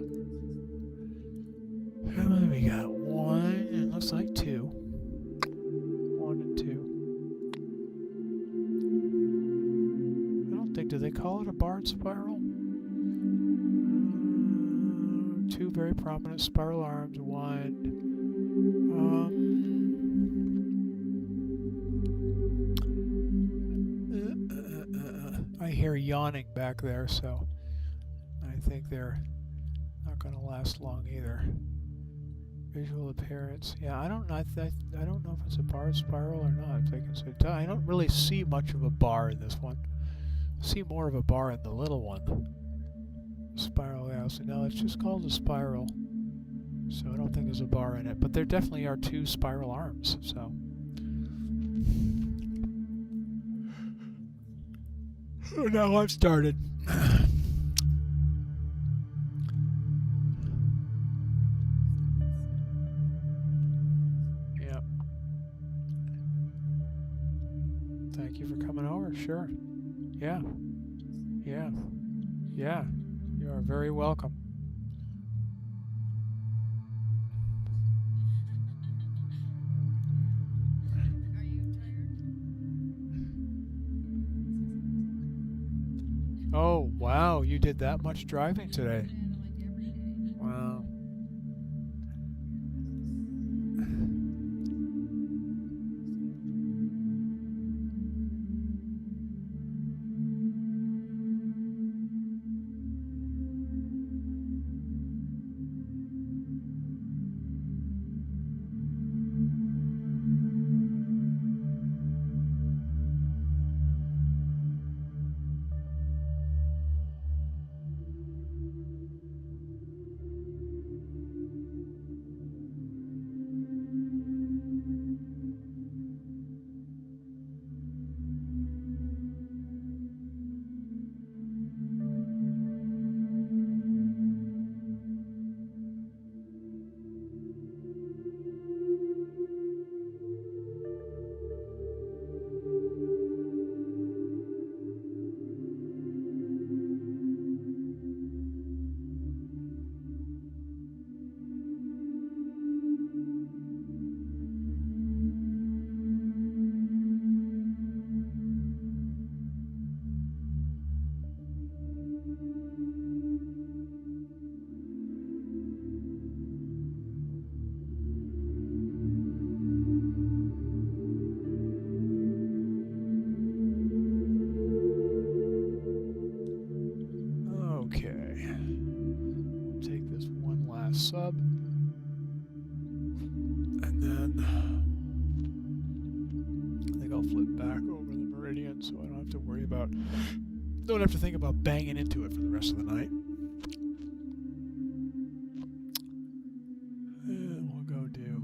many we got? One, and it looks like two. 1 and 2. I don't think, do they call it a barred spiral? 2 very prominent spiral arms. 1. I hear yawning back there, so I think they're not going to last long either. Visual appearance, yeah, I don't know if it's a barred spiral or not. If they can say, I don't really see much of a bar in this one. I see more of a bar in the little one. Spiral, yeah. So no, it's just called a spiral. So I don't think there's a bar in it, but there definitely are 2 spiral arms. So. Now I've started. Yep. Thank you for coming over. Sure. Yeah. Yeah. Yeah. You are very welcome. Oh, wow, you did that much driving today. Wow. back over the meridian, so I don't have to worry about, don't have to think about banging into it for the rest of the night. And we'll go do.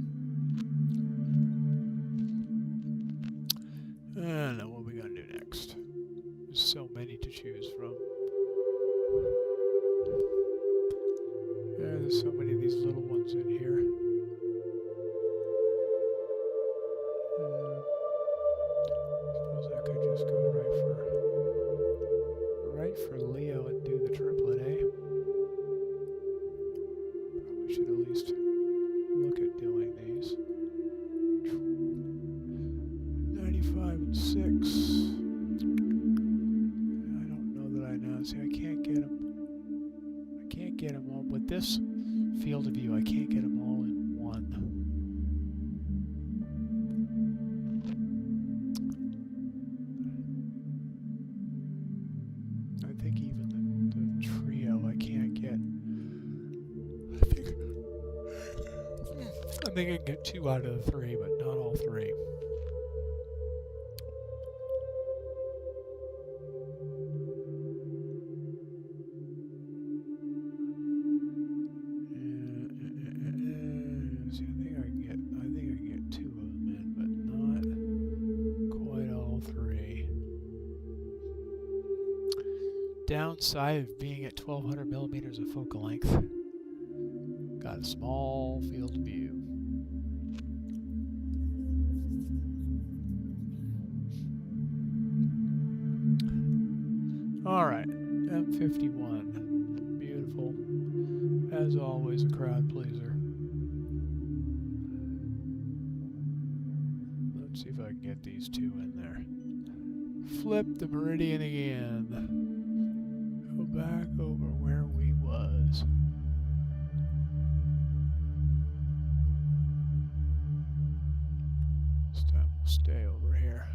And then what are we gonna do next? There's so many to choose from. Yeah, there's so many of these little ones in here. Suppose I could just go right for Leo and do the triplet, eh? Probably should at least look at doing these. 95 and 6. I don't know that I know. See, I can't get them. I can't get them all with this field of view. I can't get them all in one. I think even the trio I can't get. I think I can get 2 out of the 3, but not all 3. See, I think I can get 2 of them in, but not quite all 3. Downside of being at 1200 millimeters of focal length. Got a small field of view. Alright, M51. Beautiful. As always, a crowd pleaser. Let's see if I can get these 2 in there. Flip the meridian again. Go back over where we was. This time we'll stay over here.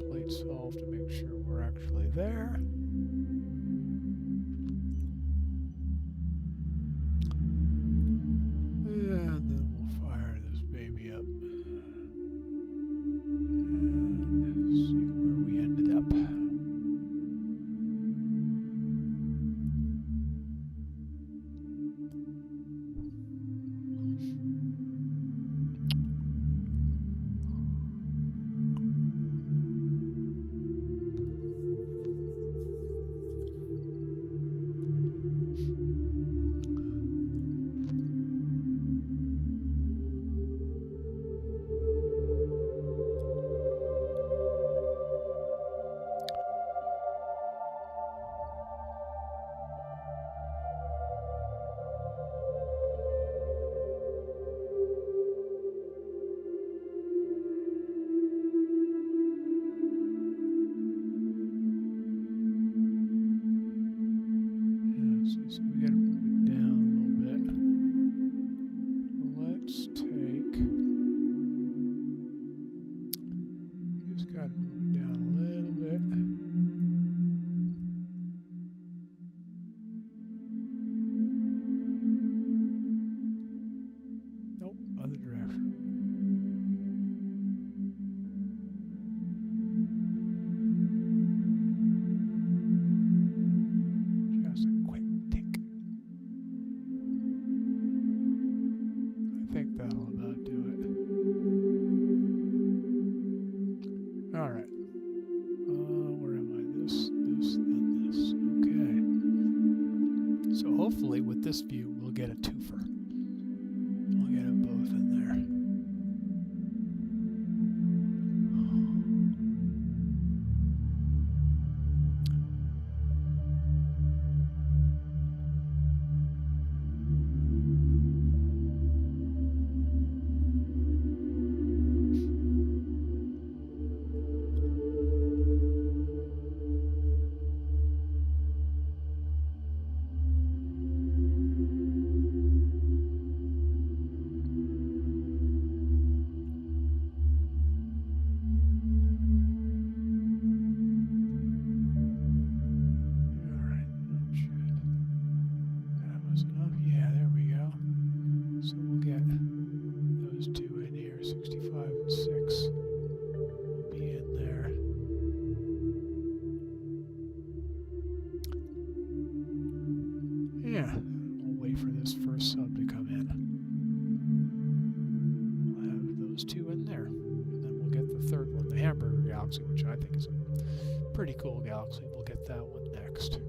Plate solve to make sure we're actually there. And then we'll fire this baby up. And see where we ended up. So we gotta move it down a little bit. Let's take, just gotta move it down a little bit. Nope, other direction. Just a quick tick. I think that'll about do it. All right. Where am I? This, then this. Okay. So hopefully with this view, we'll get a twofer. We'll get them both in there. galaxy, which I think is a pretty cool galaxy. We'll get that one next.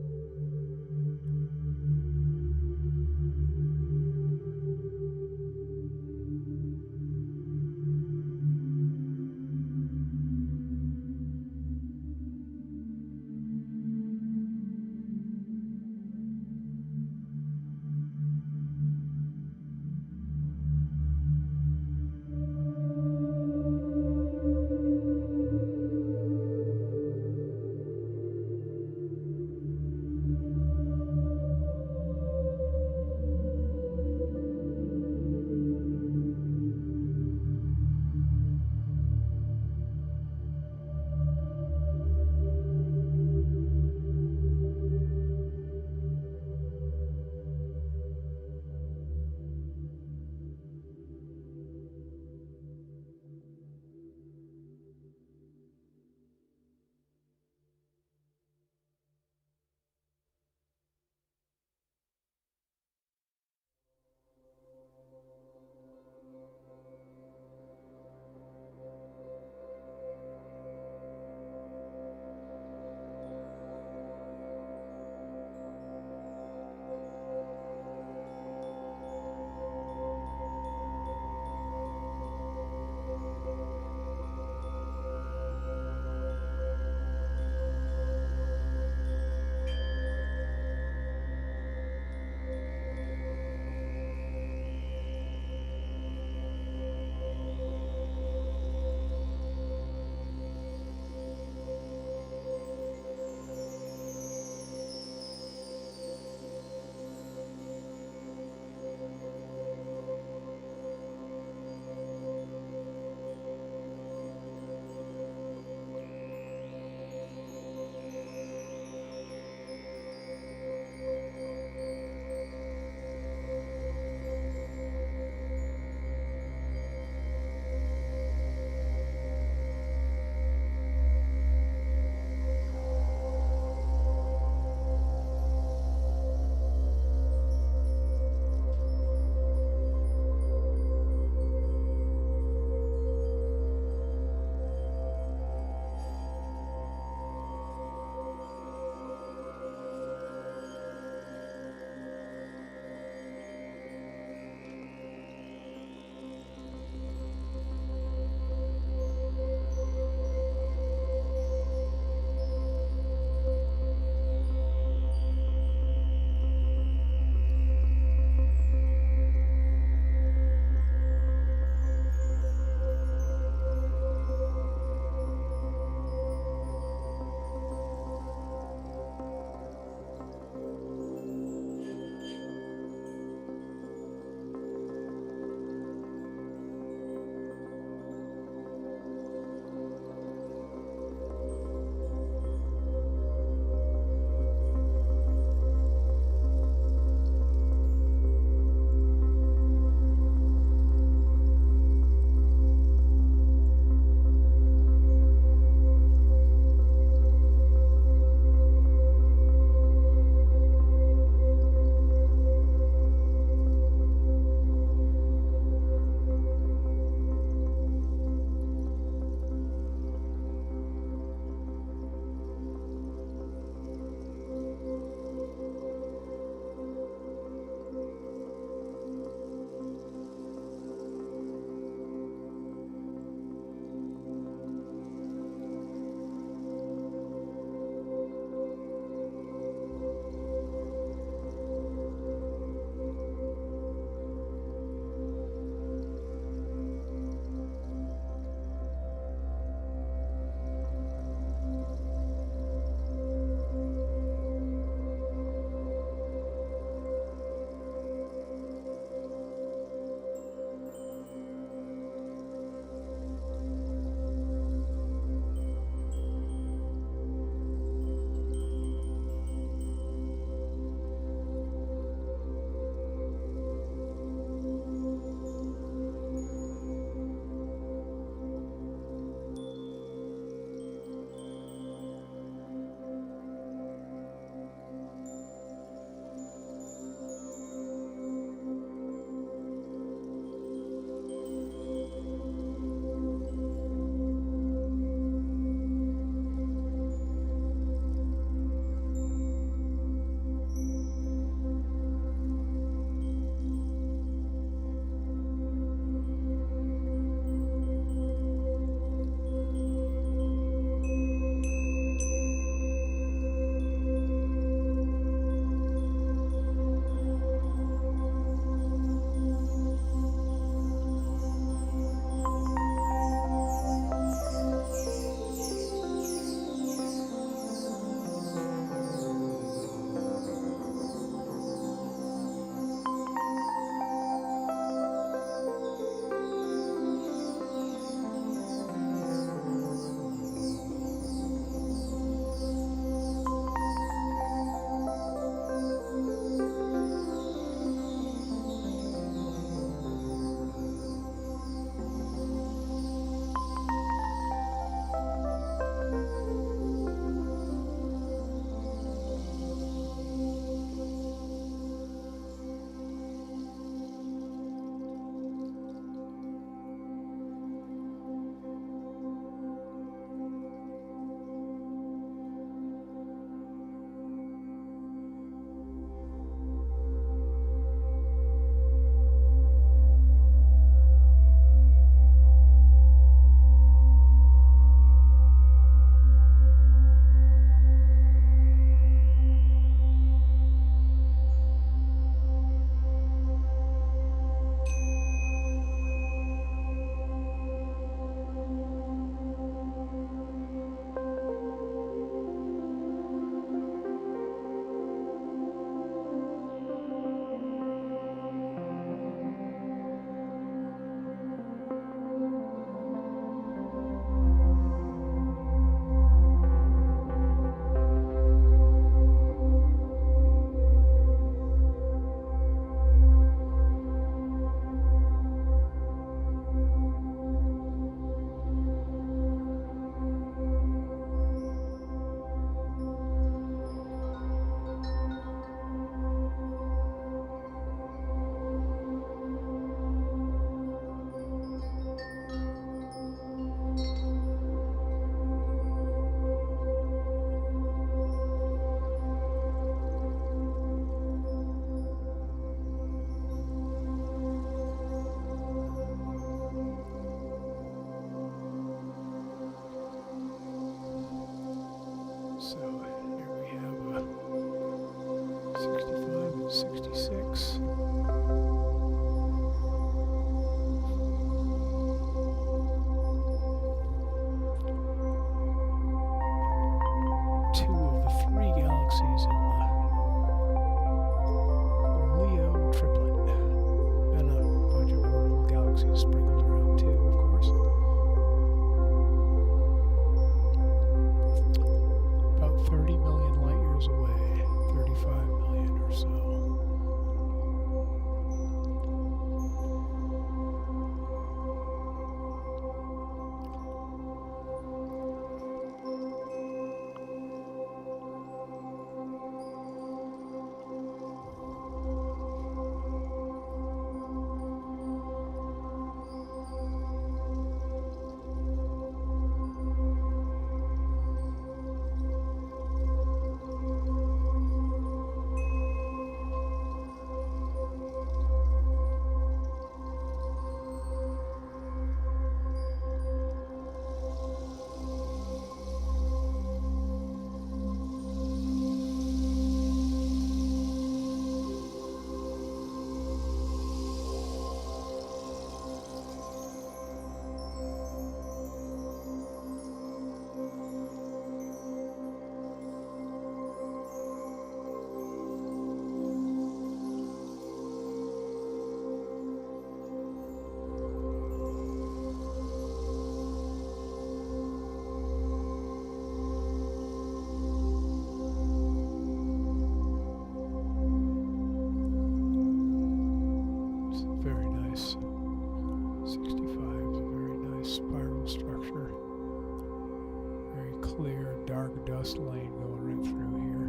dust lane going right through here.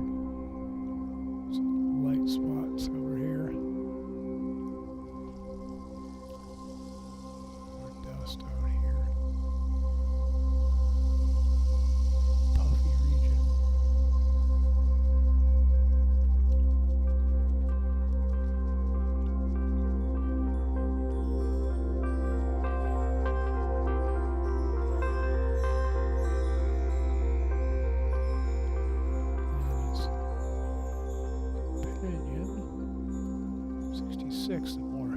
Some light spots over here. More dust out here. Puffy region. The more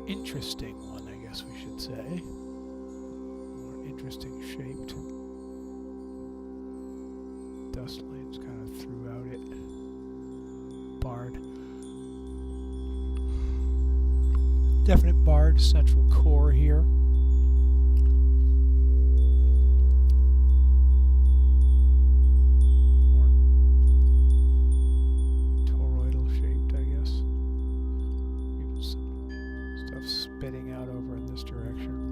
interesting one, I guess we should say. More interesting shaped. Dust lanes kind of throughout it. Barred. Definite barred central core here. Spitting out over in this direction.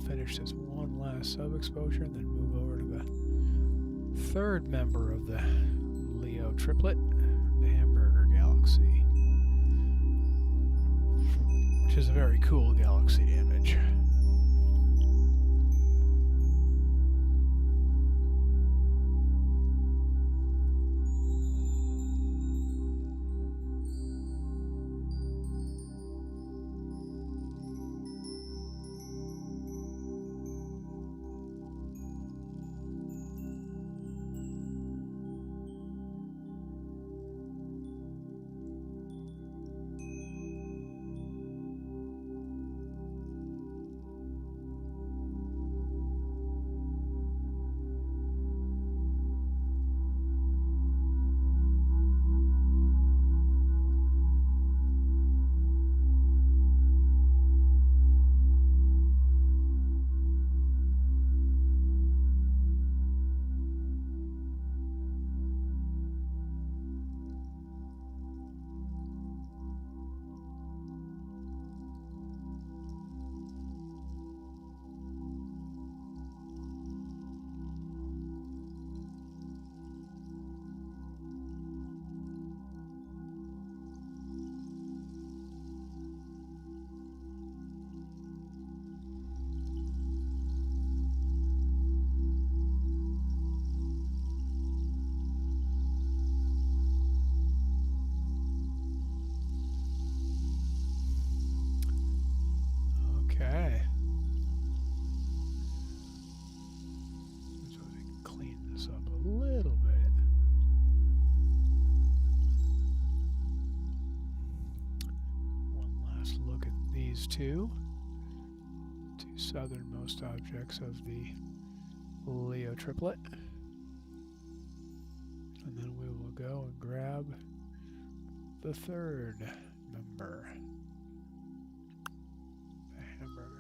Finish this one last sub-exposure and then move over to the third member of the Leo triplet, the Hamburger Galaxy, which is a very cool galaxy image. this up a little bit. One last look at these two southernmost objects of the Leo triplet. And then we will go and grab the third member, the hamburger.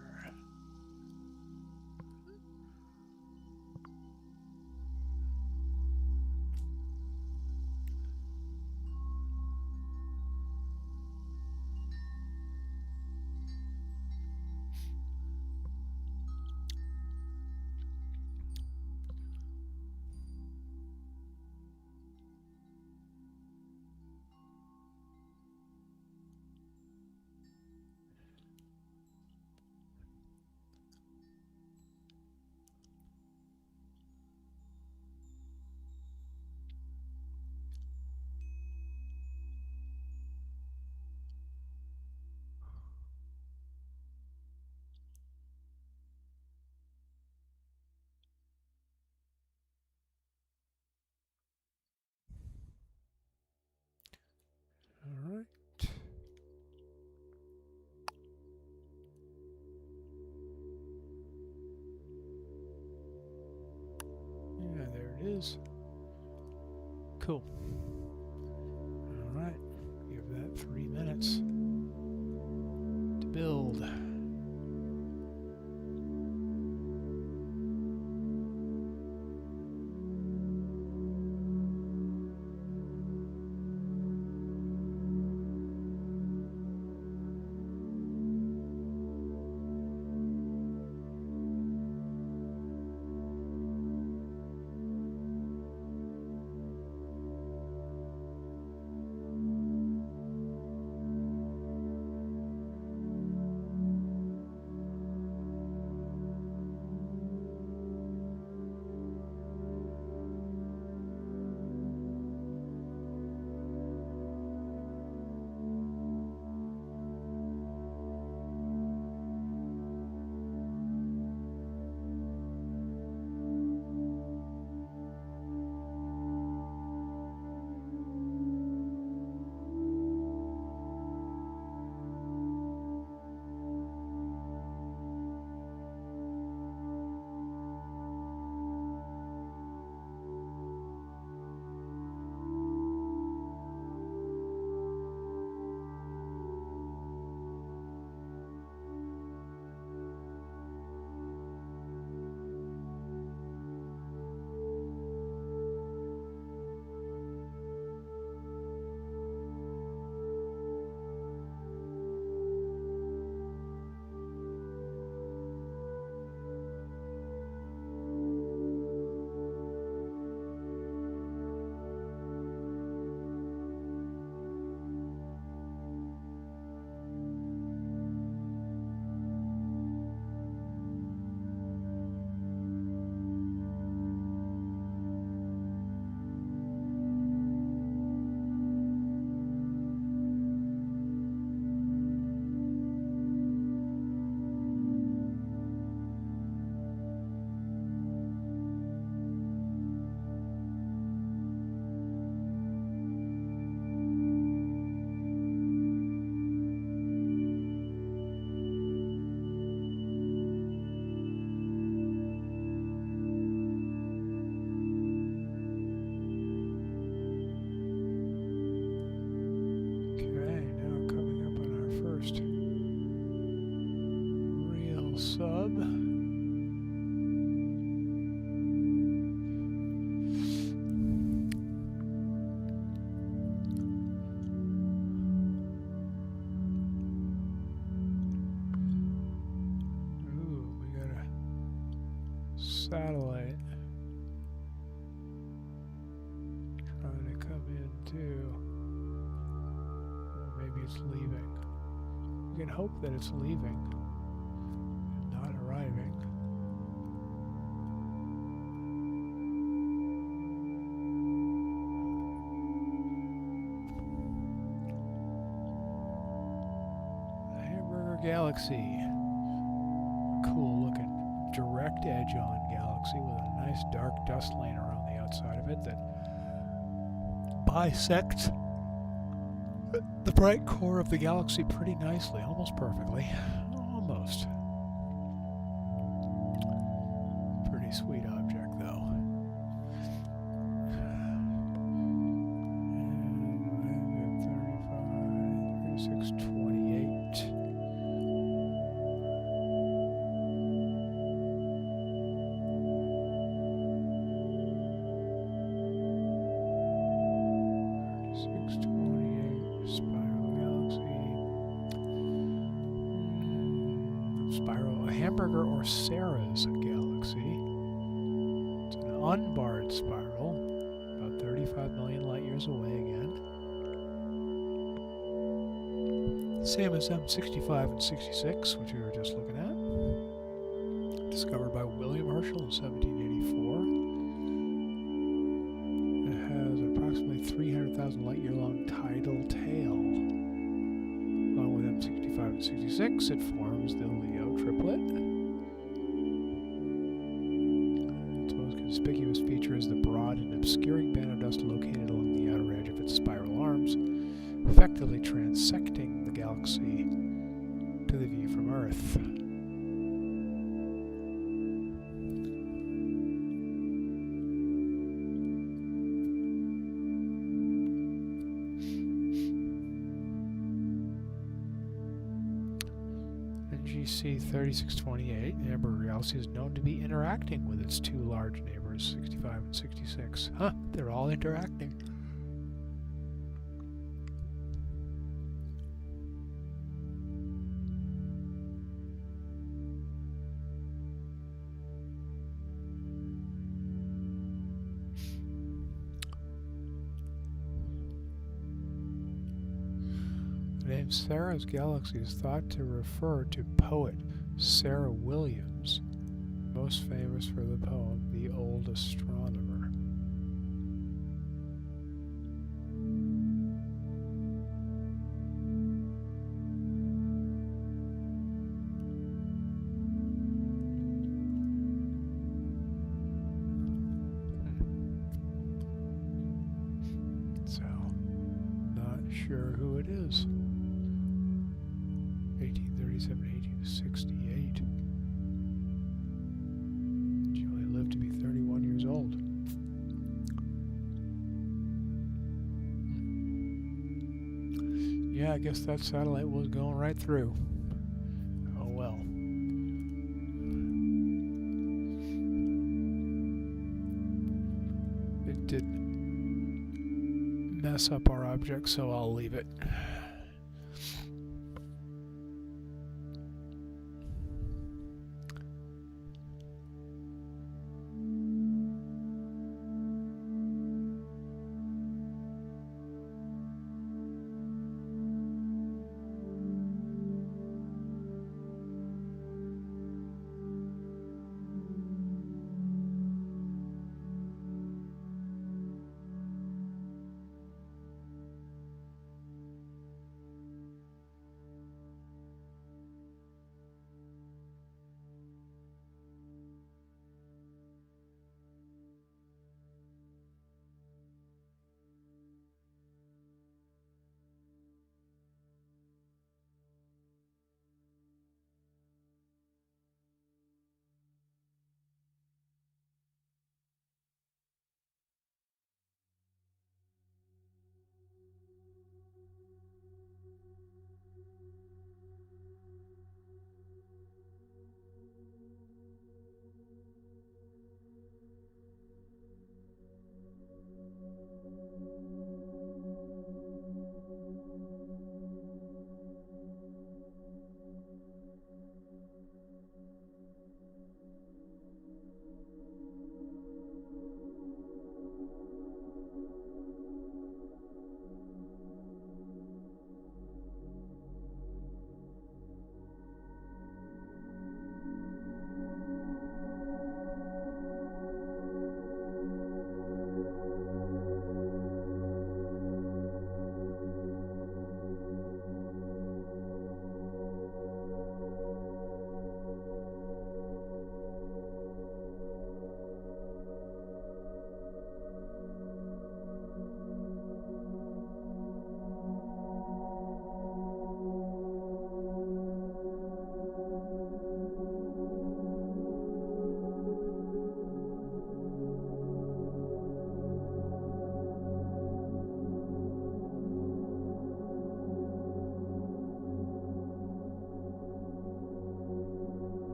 All right. Yeah, there it is. Cool. All right. Give that 3 minutes to build. Satellite trying to come in too. Or maybe it's leaving. We can hope that it's leaving and not arriving. The Hamburger Galaxy. Cool looking direct edge on galaxy with a nice dark dust lane around the outside of it that bisects the bright core of the galaxy pretty nicely, almost perfectly. Almost. Pretty sweet object, though. 3628. Hamburger or Sarah's galaxy. It's an unbarred spiral, about 35 million light years away again. Same as M65 and 66, which we were just looking at. Discovered by William Herschel in 1784. It has approximately 300,000 light year long tidal tail. Along with M65 and 66, it forms the Leo triplet. Its most conspicuous feature is the broad and obscuring band of dust located along the outer edge of its spiral arms, effectively transecting the galaxy to the view from Earth. NGC 3628, the Hamburger galaxy, is known to be interacting with its two large neighbors, 65 and 66. Huh, they're all interacting. The name Sarah's galaxy is thought to refer to poet Sarah Williams, most famous for the poem The Old Astronomer. So, not sure who it is. 1837 to 1868. She only lived to be 31 years old. Yeah, I guess that satellite was going right through. Oh well. It did mess up our object, so I'll leave it.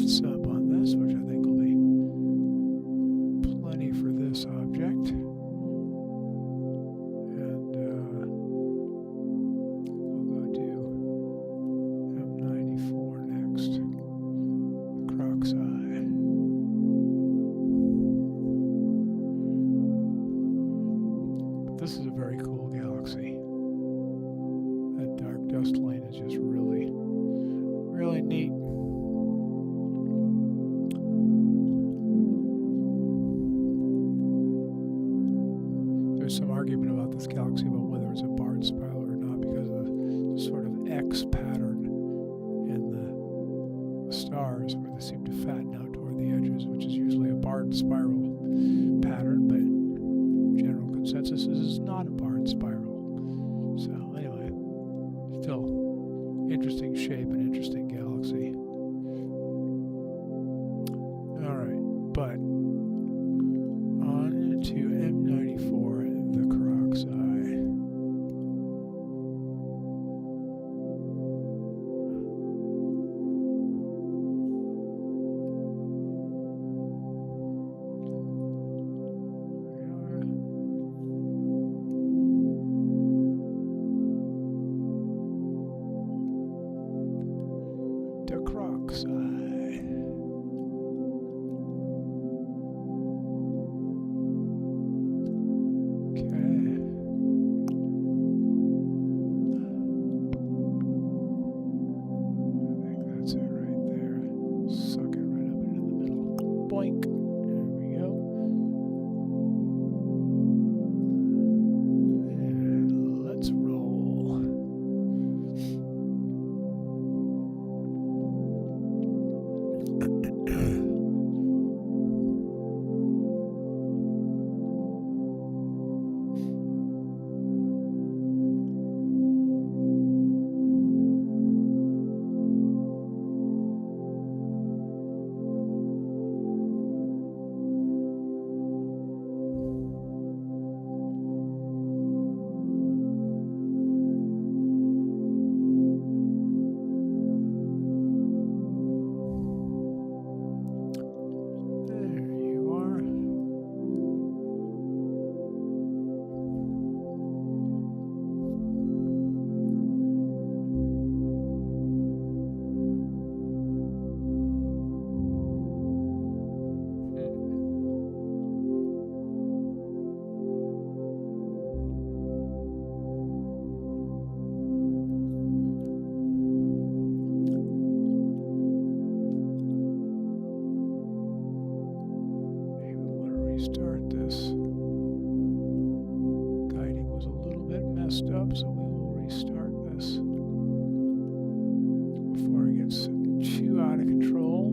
sub on this, which I think will be plenty for this object. And we'll go do M94 next. The Croc's Eye. This is a very cool galaxy. That dark dust lane is just really, really neat. There's some argument about this galaxy about whether it's a barred spiral or not because of the sort of X pattern in the stars where they seem to fatten out toward the edges, which is usually a barred spiral pattern, but general consensus is it's not a barred spiral. So anyway, still interesting shape and interesting galaxy. Alright, but on into M94, the Croc's Eye. The Croc's Eye. Okay. I think that's it right there. Suck it right up into the middle. Boink. There we go. And let's roll. Restart this. Guiding was a little bit messed up, so we will restart this before it gets too out of control.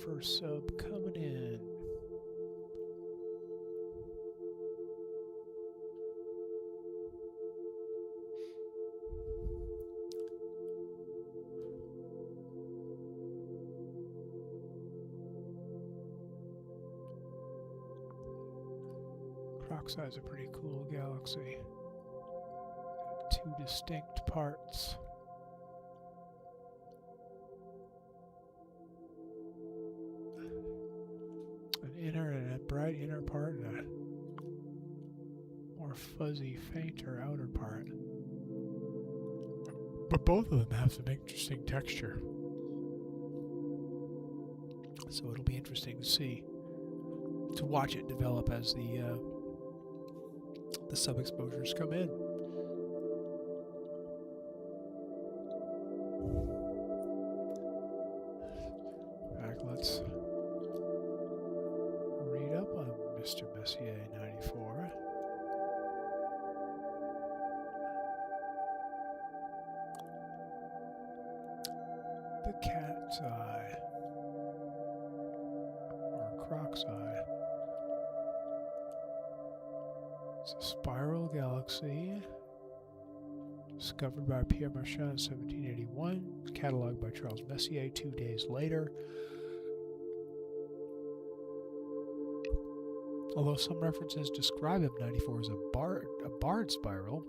first sub coming in. Croxi is a pretty cool galaxy. Two distinct parts. An inner and a bright inner part and a more fuzzy, fainter outer part. But both of them have some interesting texture. So it'll be interesting to see, to watch it develop as the sub-exposures come in. In fact, let's read up on Mr. Messier 94. The cat's eye, or croc's eye. It's a spiral galaxy discovered by Pierre Marchand in 1781, cataloged by Charles Messier 2 days later. Although some references describe M94 as a barred spiral,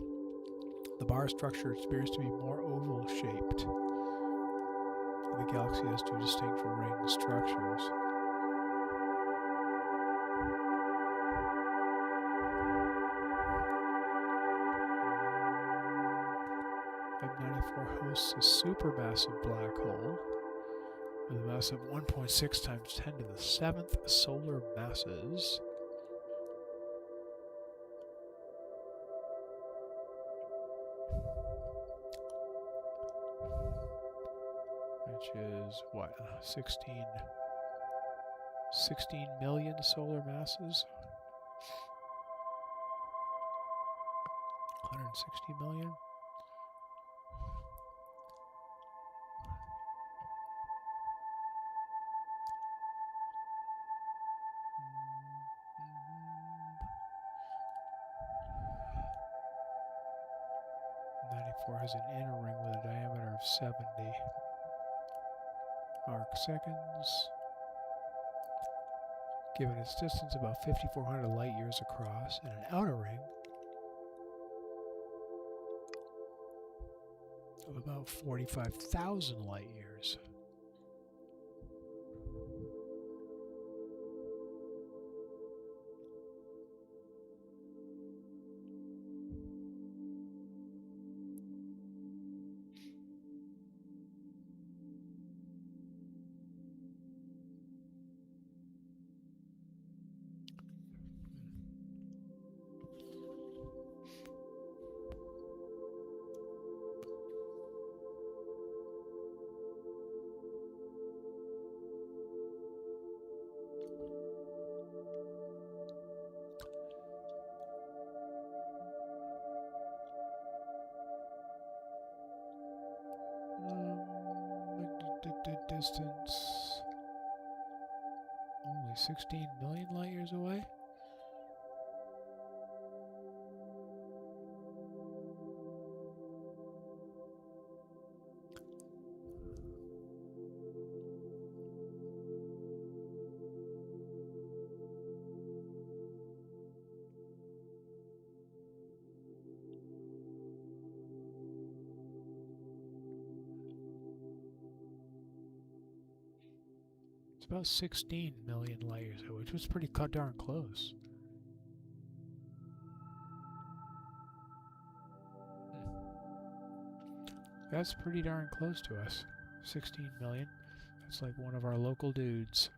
the bar structure appears to be more oval-shaped. The galaxy has two distinct ring structures. M94 hosts a supermassive black hole with a mass of 1.6 times 10 to the 7th solar masses. Which is what, 16 million solar masses? 160 million? Has an inner ring with a diameter of 70 arc seconds, given its distance about 5,400 light years across, and an outer ring of about 45,000 light years. Distance only 16 million light years away. About 16 million light years away, which was pretty darn close. That's pretty darn close to us. 16 million. That's like one of our local dudes.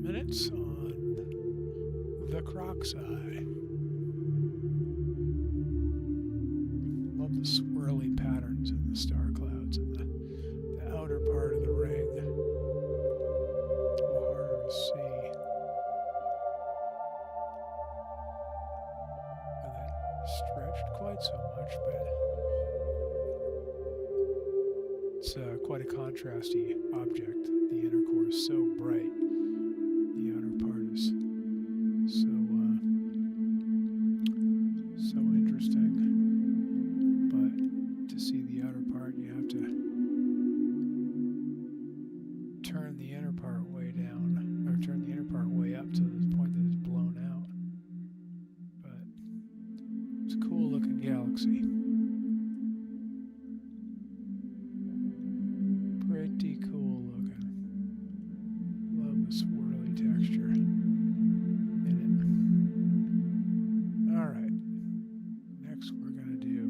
minutes on the Croc's Eye. Love the swirly patterns in the star clouds and the outer part of the ring. A little harder to see with it stretched quite so much, but it's quite a contrasty object. The inner core is so bright. The outer part is so so interesting. But to see the outer part, you have to turn the inner part way down, or turn the inner part way up to the point that it's blown out. But it's a cool looking galaxy. Pretty cool looking. Love the swirly texture in it. Alright. Next we're going to do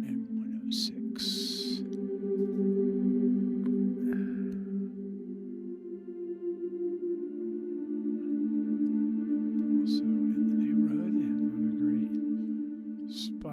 M106. Also in the neighborhood, and another great spot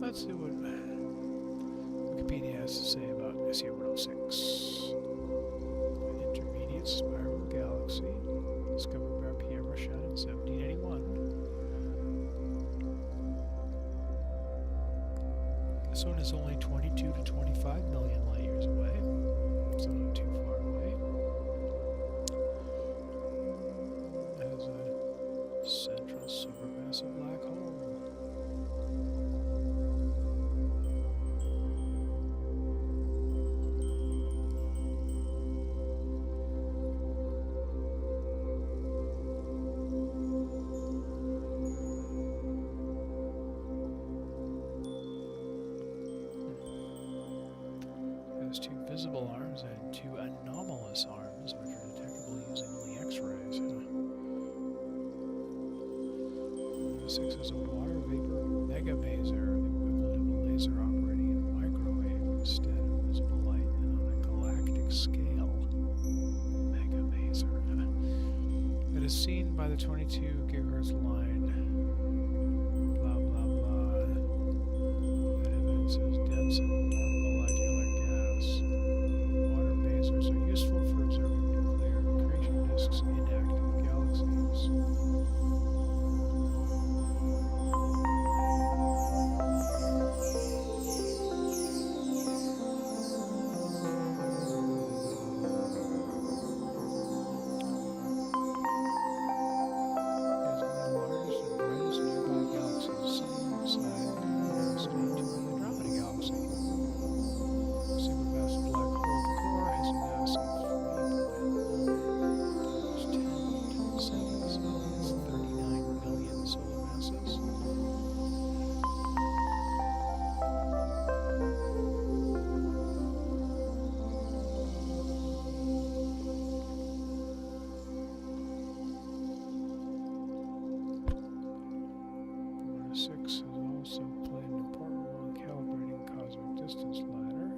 Let's see what Wikipedia has to say about SU-106. Intermediate spiral galaxy, discovered by Pierre Rochette in 1781. This one is only 22 to 25 million light years away, so not too far away. It has a central supermassive black hole. Has two visible arms and two anomalous arms, which are detectable using only X-rays. 6 is a water vapor megamaser, the equivalent of a laser operating in a microwave instead of visible light and on a galactic scale. Megamaser. It is seen by the 22 gigahertz line. Blah blah blah. And it says dense and warm molecular gas. Water masers are useful for observing nuclear accretion disks in active galaxies. Six has also played an important role in calibrating cosmic distance ladder.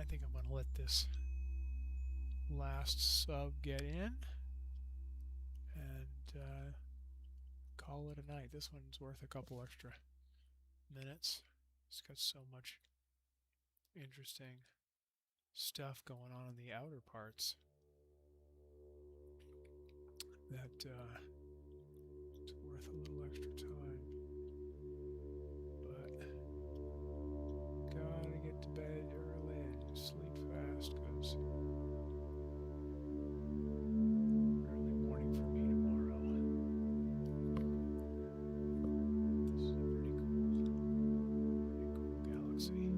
I think I'm going to let this last sub get in and call it a night. This one's worth a couple extra minutes. It's got so much interesting stuff going on in the outer parts that it's worth a little extra time. But gotta get to bed early and sleep fast, because early morning for me tomorrow. This is a pretty cool galaxy.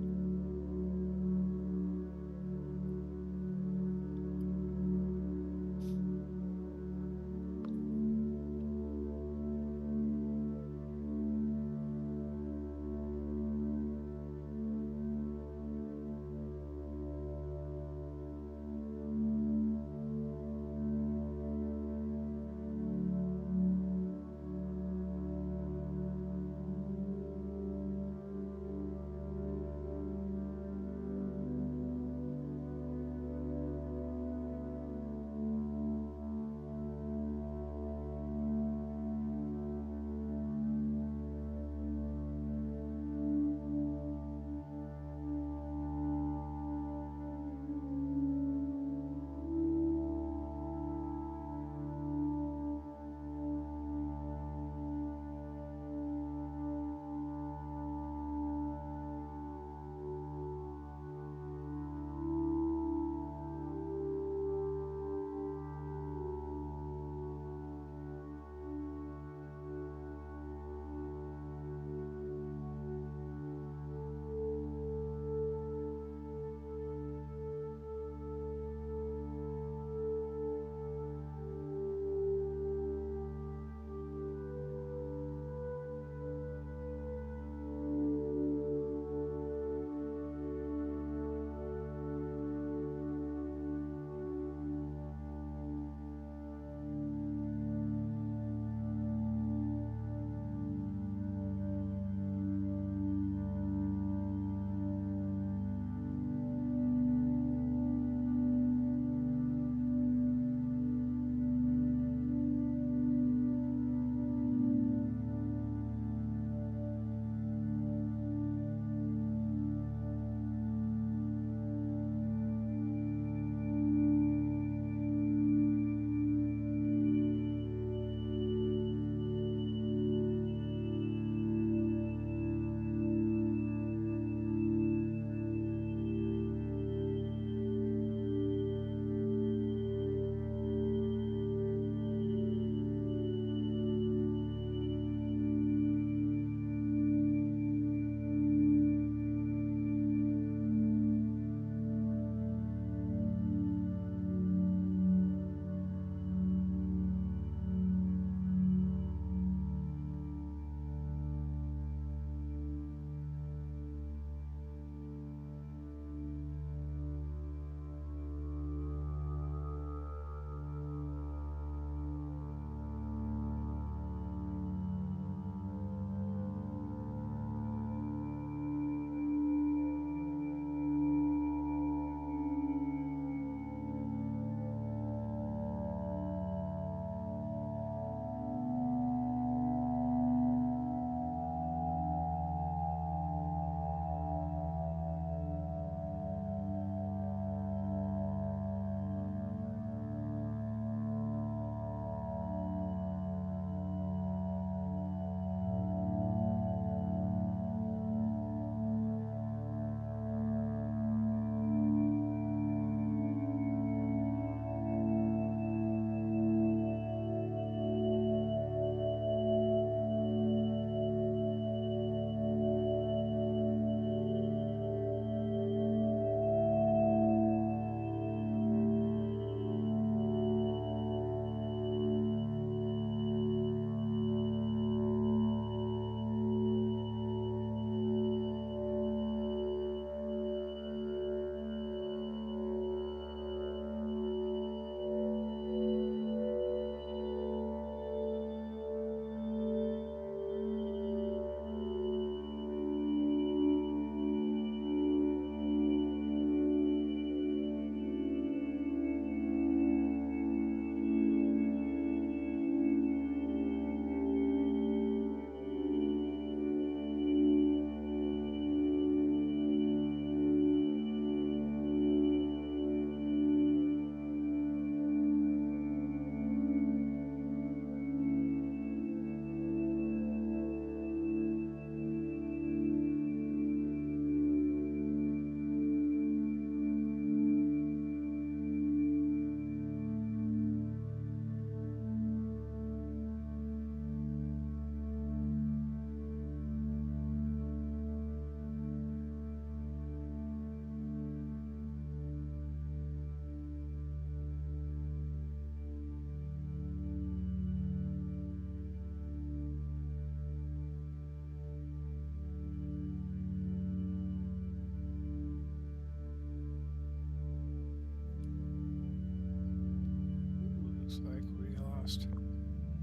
lost.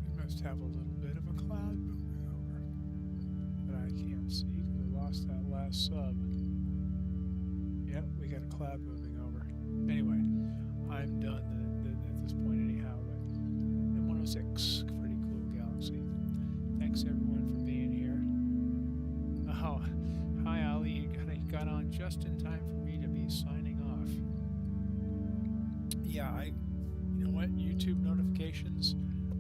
We must have a little bit of a cloud moving over that I can't see because I lost that last sub. Yep, we got a cloud moving over. Anyway, I'm done at this point anyhow. But M106, pretty cool galaxy. Thanks everyone for being here. Oh, hi Ali, you got on just in time for me to be signing off. Yeah, you know what? YouTube notifications.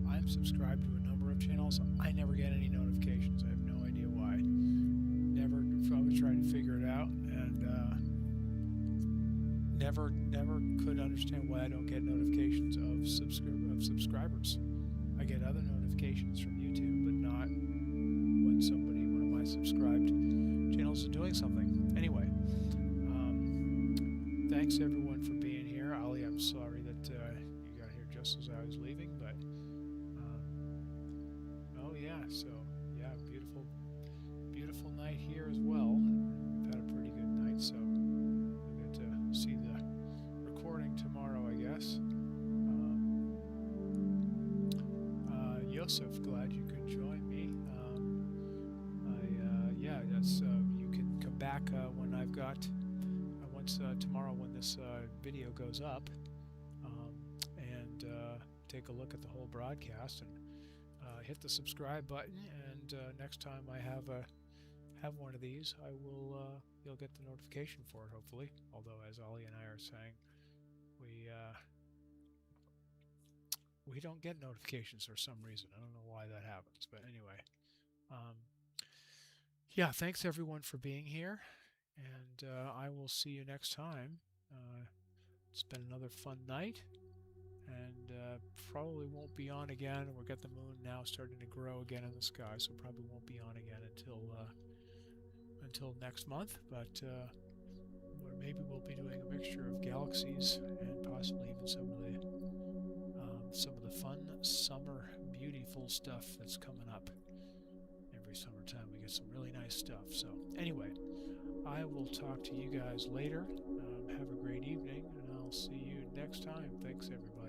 I'm subscribed to a number of channels. I never get any notifications. I have no idea why. Never. I was trying to figure it out, and never could understand why I don't get notifications of subscribers. I get other notifications from YouTube, but not when one of my subscribed channels is doing something. Anyway, thanks everyone for being here. Ali, I'm sorry that you got here just as I was leaving, but oh yeah, so yeah, beautiful night here as well. I've had a pretty good night, so we'll get to see the recording tomorrow, I guess. Yosef, glad you could join me. Yeah, that's you can come back when I've got once tomorrow when this video goes up, and take a look at the whole broadcast and hit the subscribe button. And next time I have one of these, I will you'll get the notification for it, hopefully. Although, as Ali and I are saying, we don't get notifications for some reason. I don't know why that happens, but anyway. Yeah, thanks everyone for being here, and I will see you next time. It's been another fun night, and probably won't be on again. We'll get the moon now starting to grow again in the sky, so probably won't be on again until next month. But or maybe we'll be doing a mixture of galaxies and possibly even some of the fun summer beautiful stuff that's coming up. Every summertime we get some really nice stuff. So anyway, I will talk to you guys later. Have a great evening, and I'll see you next time. Thanks everybody.